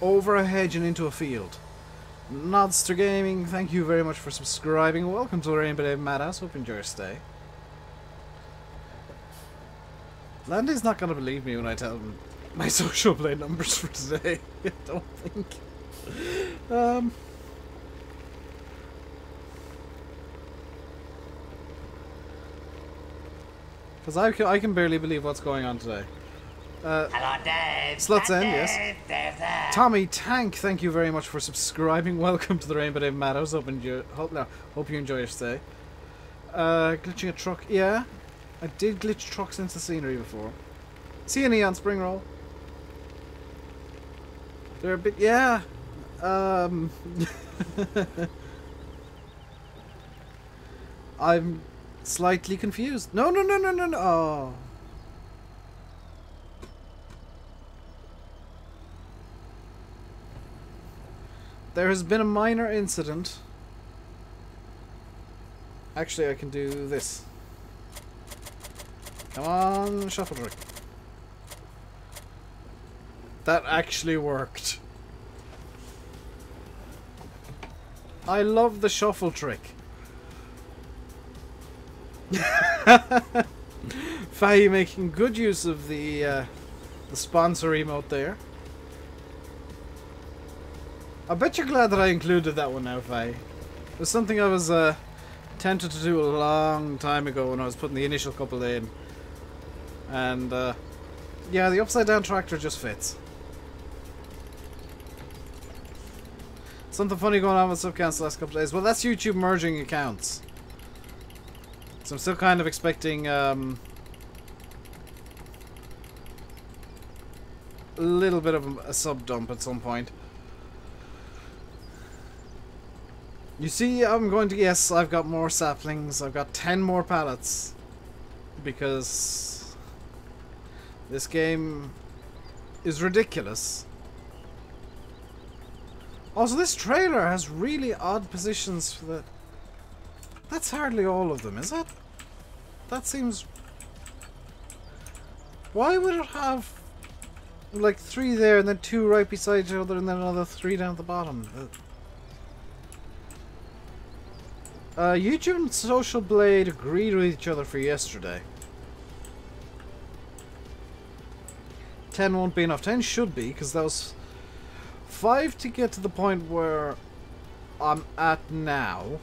[SPEAKER 1] over a hedge and into a field. Nodster Gaming, thank you very much for subscribing. Welcome to the RainbowDave Madhouse. Hope you enjoy your stay. Landy's not going to believe me when I tell him my social play numbers for today. I don't think. Because I can barely believe what's going on today.
[SPEAKER 2] Hello, Dave.
[SPEAKER 1] Sluts End, yes.
[SPEAKER 2] Dave there.
[SPEAKER 1] Tommy Tank, thank you very much for subscribing. Welcome to the RainbowDave Madhouse. Hope you enjoy your stay. Glitching a truck. Yeah, I did glitch trucks into scenery before. See you, Neon Spring Roll. They're a bit... Yeah. I'm slightly confused. No. Oh. There has been a minor incident. Actually, I can do this. Come on, shuffle trick. That actually worked. I love the shuffle trick. Faye making good use of the sponsor emote there. I bet you're glad that I included that one now, Faye. It was something I was tempted to do a long time ago when I was putting the initial couple in. And yeah, the upside down tractor just fits. Something funny going on with subcounts the last couple of days. Well, that's YouTube merging accounts. So I'm still kind of expecting a little bit of a sub dump at some point. You see, I'm going to... Yes, I've got more saplings. I've got 10 more pallets. Because this game is ridiculous. Also, this trailer has really odd positions for the... That's hardly all of them, is it? That seems... Why would it have like 3 there and then 2 right beside each other and then another 3 down at the bottom? YouTube and Social Blade agreed with each other for yesterday. 10 won't be enough. 10 should be, because that was 5 to get to the point where I'm at now.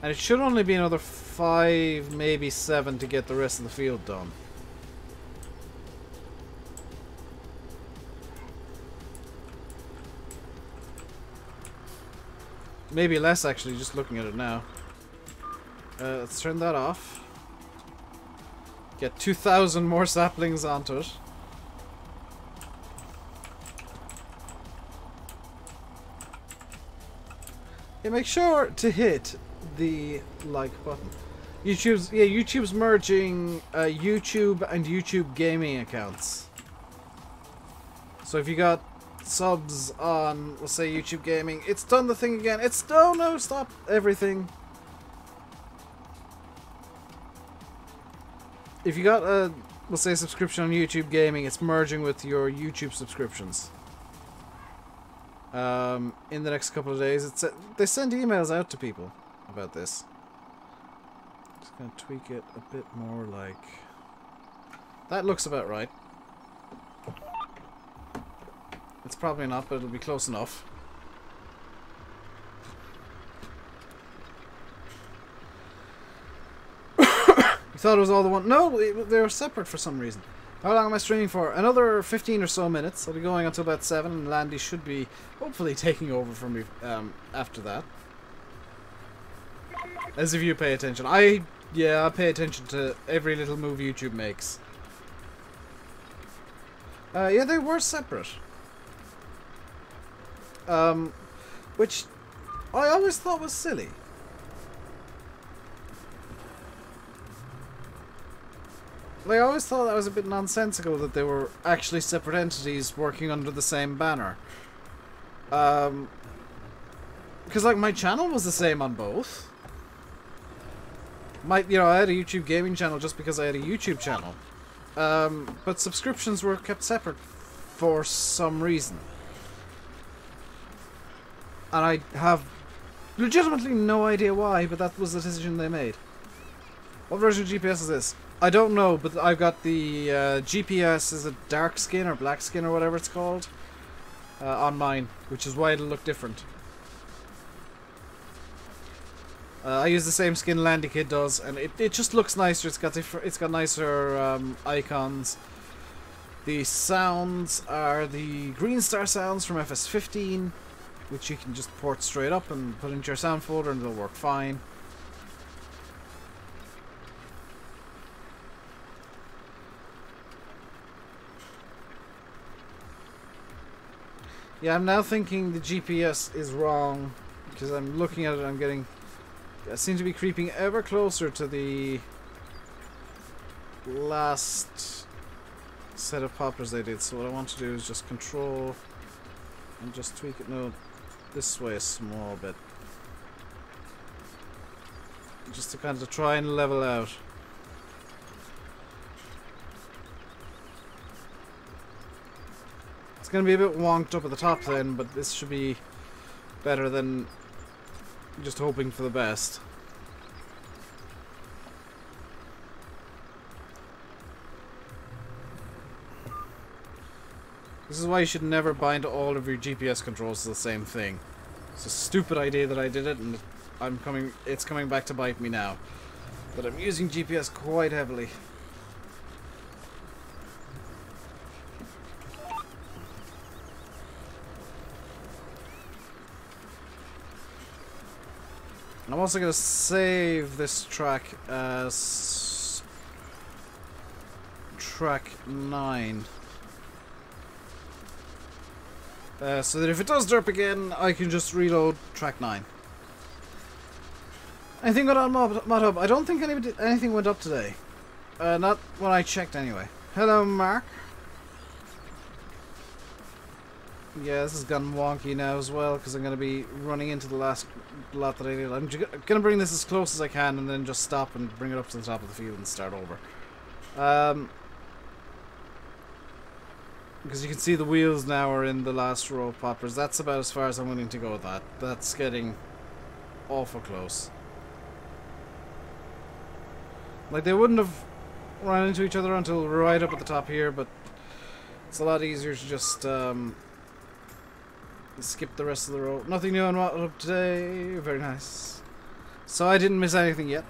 [SPEAKER 1] And it should only be another 5, maybe 7 to get the rest of the field done. Maybe less, actually, just looking at it now. Let's turn that off. Get 2,000 more saplings onto it. Yeah, make sure to hit the like button. YouTube's merging YouTube and YouTube gaming accounts. So if you got subs on, let's say, YouTube Gaming, it's done the thing again. It's no, stop everything. If you got a, let's say, subscription on YouTube Gaming, it's merging with your YouTube subscriptions. In the next couple of days, they send emails out to people about this. Just gonna tweak it a bit more like that. Looks about right. It's probably not, but it'll be close enough. You thought it was all the one? No, they were separate for some reason. How long am I streaming for? Another 15 or so minutes. I'll be going until about 7, and Landy should be hopefully taking over from me after that. As if you pay attention. I pay attention to every little move YouTube makes. Yeah, they were separate. Which I always thought was silly. Like, I always thought that was a bit nonsensical that they were actually separate entities working under the same banner. because like my channel was the same on both. I had a YouTube gaming channel just because I had a YouTube channel. But subscriptions were kept separate for some reason. And I have legitimately no idea why, but that was the decision they made. What version of GPS is this? I don't know, but I've got the GPS, is it dark skin or black skin or whatever it's called, on mine, which is why it'll look different. I use the same skin Landy Kid does, and it just looks nicer. It's got nicer icons. The sounds are the Green Star sounds from FS15, which you can just port straight up and put into your sound folder, and it'll work fine. Yeah, I'm now thinking the GPS is wrong because I'm looking at it. I seem to be creeping ever closer to the last set of poplars they did. So what I want to do is just control and just tweak it this way a small bit, just to kind of try and level out. It's going to be a bit wonked up at the top then, but this should be better than just hoping for the best. This is why you should never bind all of your GPS controls to the same thing. It's a stupid idea that I did it, and it's coming back to bite me now. But I'm using GPS quite heavily. I'm also going to save this track as track 9. So that if it does derp again, I can just reload track 9. Anything got on ModHub? I don't think anything went up today. Not when I checked anyway. Hello, Mark. Yeah, this has gone wonky now as well, because I'm going to be running into the last lot that I did. I'm going to bring this as close as I can and then just stop and bring it up to the top of the field and start over. Because you can see the wheels now are in the last row of poplars. That's about as far as I'm willing to go with that. That's getting awful close. Like, they wouldn't have run into each other until right up at the top here, but it's a lot easier to just skip the rest of the row. Nothing new on ModHub today. Very nice. So I didn't miss anything yet.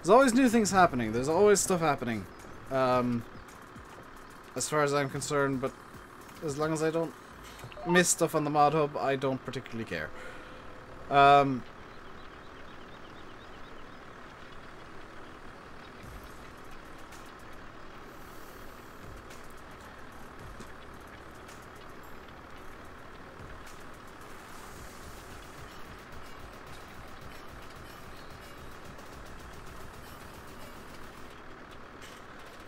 [SPEAKER 1] There's always new things happening. There's always stuff happening. As far as I'm concerned, but as long as I don't miss stuff on the ModHub, I don't particularly care.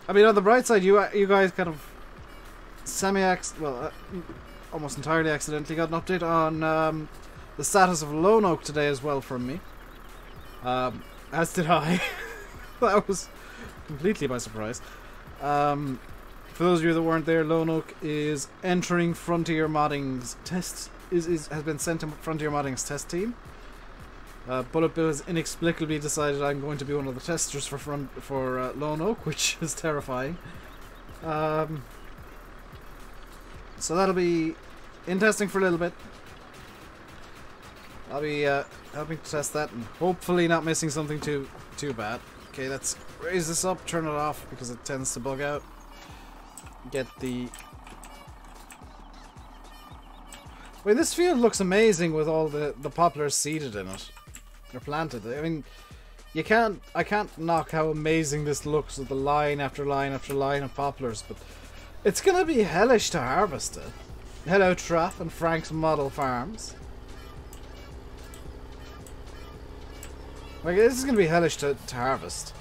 [SPEAKER 1] I mean, on the bright side, you guys kind of almost entirely accidentally got an update on the status of Lone Oak today as well from me. As did I. That was completely by surprise. For those of you that weren't there, Lone Oak is entering Frontier Modding's test. Has been sent to Frontier Modding's test team. Bullet Bill has inexplicably decided I'm going to be one of the testers for Lone Oak, which is terrifying. So that'll be in testing for a little bit. I'll be helping to test that and hopefully not missing something too bad. Okay, let's raise this up, turn it off because it tends to bug out. Get the... I mean, this field looks amazing with all the poplars seeded in it. They're planted. I mean, I can't knock how amazing this looks with the line after line after line of poplars, but it's gonna be hellish to harvest it. Hello, Traff and Frank's Model Farms. Like, this is gonna be hellish to harvest.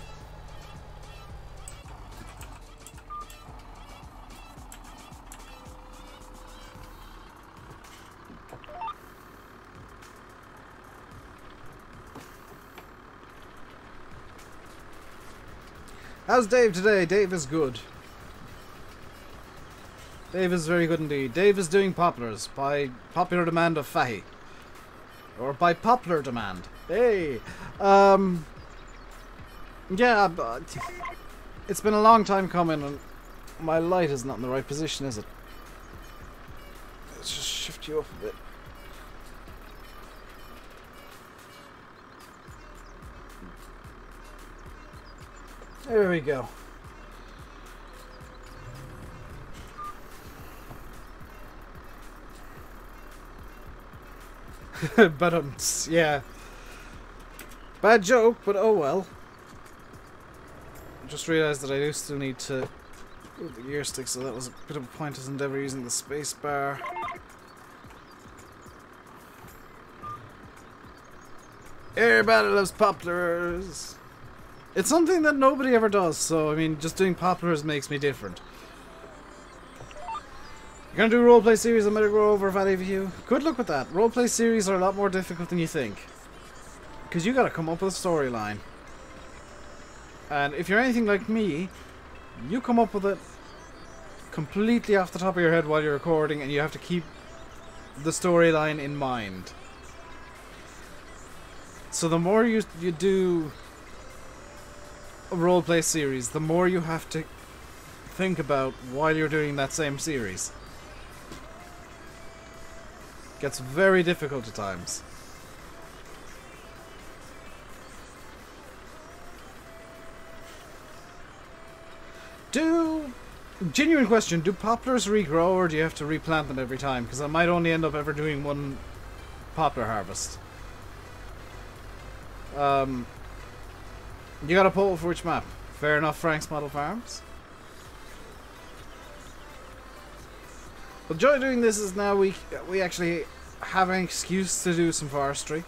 [SPEAKER 1] How's Dave today? Dave is good. Dave is very good indeed. Dave is doing poplars by popular demand of Fahy. Or by popular demand. Hey! Yeah, but it's been a long time coming and my light is not in the right position, is it? Let's just shift you up a bit. There we go. But yeah. Bad joke, but oh well. I just realised that I do still need to move the gear stick, so that was a bit of a pointless endeavour using the space bar. Everybody loves poplars. It's something that nobody ever does, so I mean, just doing poplars makes me different. You're gonna do a roleplay series, I'm gonna go over if any of you. Good luck with that. Roleplay series are a lot more difficult than you think. Because you gotta come up with a storyline. And if you're anything like me, you come up with it completely off the top of your head while you're recording, and you have to keep the storyline in mind. So the more you do a roleplay series, the more you have to think about while you're doing that same series. It gets very difficult at times. Genuine question, do poplars regrow or do you have to replant them every time? Because I might only end up ever doing one poplar harvest. You got a poll for which map? Fair enough, Frank's Model Farms. The joy of doing this is now we actually have an excuse to do some forestry.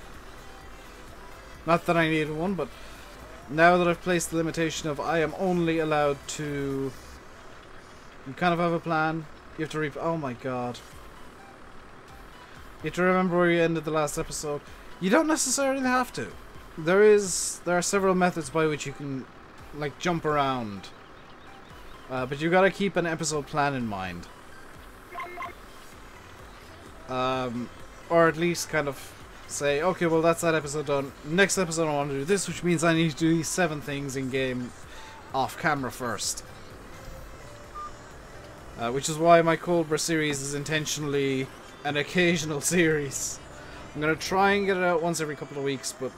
[SPEAKER 1] Not that I need one, but now that I've placed the limitation of I am only allowed to... You kind of have a plan. You have to oh my god. You have to remember where you ended the last episode. You don't necessarily have to. There are several methods by which you can, like, jump around. But you gotta keep an episode plan in mind. Or at least kind of say, okay, well that's that episode done. Next episode I want to do this, which means I need to do these 7 things in game off camera first. Which is why my Cobra series is intentionally an occasional series. I'm gonna try and get it out once every couple of weeks, but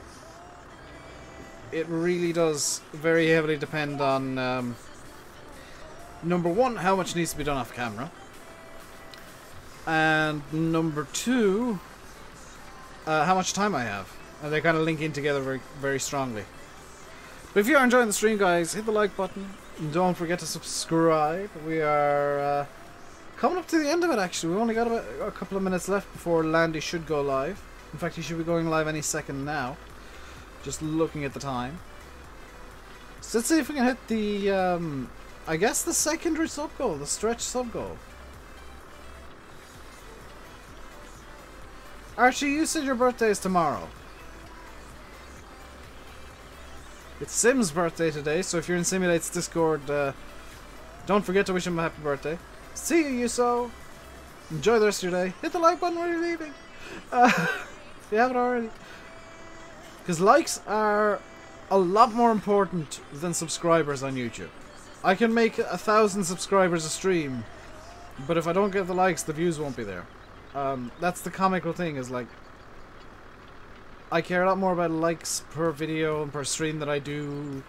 [SPEAKER 1] it really does very heavily depend on number 1, how much needs to be done off camera, and number 2, how much time I have. And they kind of link in together very, very strongly. But if you are enjoying the stream, guys, hit the like button. And don't forget to subscribe. We are coming up to the end of it, actually. We've only got about a couple of minutes left before Landy should go live. In fact, he should be going live any second now. Just looking at the time. So let's see if we can hit the, I guess the secondary sub-goal, the stretch sub-goal. Archie, you said your birthday is tomorrow. It's Sim's birthday today, so if you're in Simulate's Discord, don't forget to wish him a happy birthday. See you, Yuso. Enjoy the rest of your day. Hit the like button when you're leaving. If you haven't already. Because likes are a lot more important than subscribers on YouTube. I can make 1,000 subscribers a stream, but if I don't get the likes, the views won't be there. That's the comical thing, is like, I care a lot more about likes per video and per stream than I do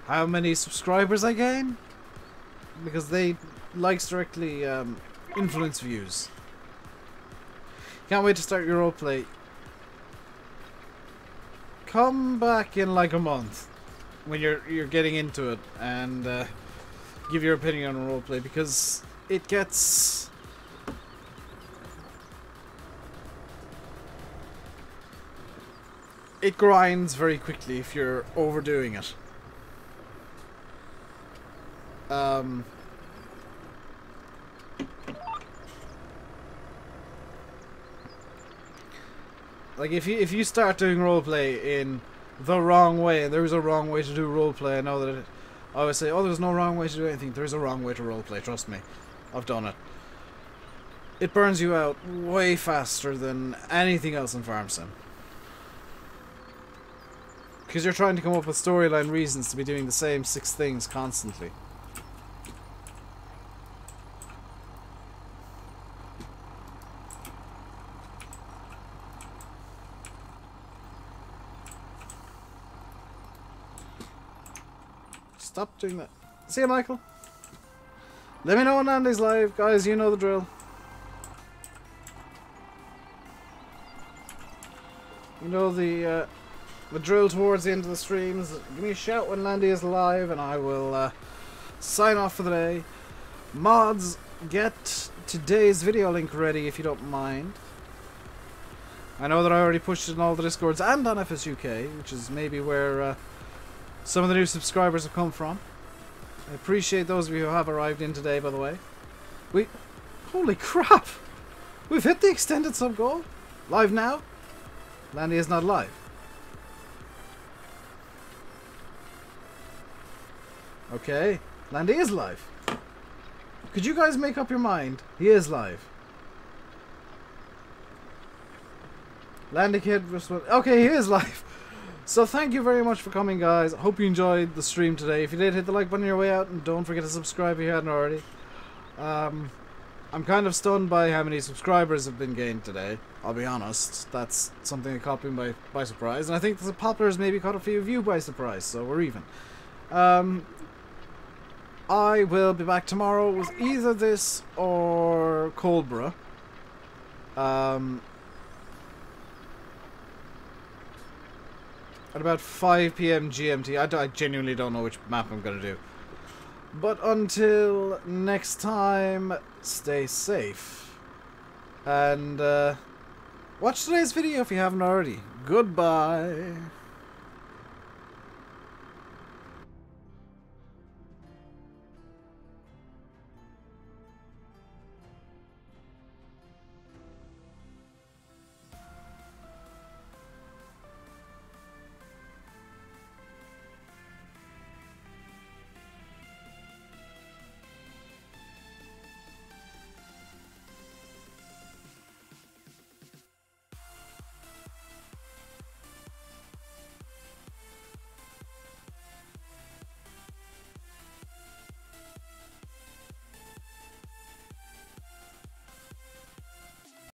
[SPEAKER 1] how many subscribers I gain, because likes directly influence views. Can't wait to start your roleplay. Come back in like a month when you're getting into it and give your opinion on roleplay, because it gets... It grinds very quickly if you're overdoing it. Like if you start doing roleplay in the wrong way, and there's a wrong way to do roleplay, I know that I always say, oh, there's no wrong way to do anything. There's a wrong way to roleplay, trust me. I've done it. It burns you out way faster than anything else in Farm Sim. Because you're trying to come up with storyline reasons to be doing the same 6 things constantly. Stop doing that. See you, Michael. Let me know when Andy's live. Guys, you know the drill. You know the drill towards the end of the streams. Give me a shout when Landy is live and I will sign off for the day. Mods, get today's video link ready if you don't mind. I know that I already pushed it in all the Discords and on FSUK, which is maybe where some of the new subscribers have come from. I appreciate those of you who have arrived in today, by the way. Holy crap! We've hit the extended sub goal. Live now? Landy is not live. Okay, Landy is live. Could you guys make up your mind? He is live. Landy Kid, okay, he is live. So thank you very much for coming, guys. Hope you enjoyed the stream today. If you did, hit the like button on your way out, and don't forget to subscribe if you hadn't already. I'm kind of stunned by how many subscribers have been gained today. I'll be honest. That's something that caught me by surprise, and I think the poplars maybe caught a few of you by surprise, so we're even. I will be back tomorrow with either this or Coldborough. At about 5 PM GMT. I genuinely don't know which map I'm going to do. But until next time, stay safe. And watch today's video if you haven't already. Goodbye.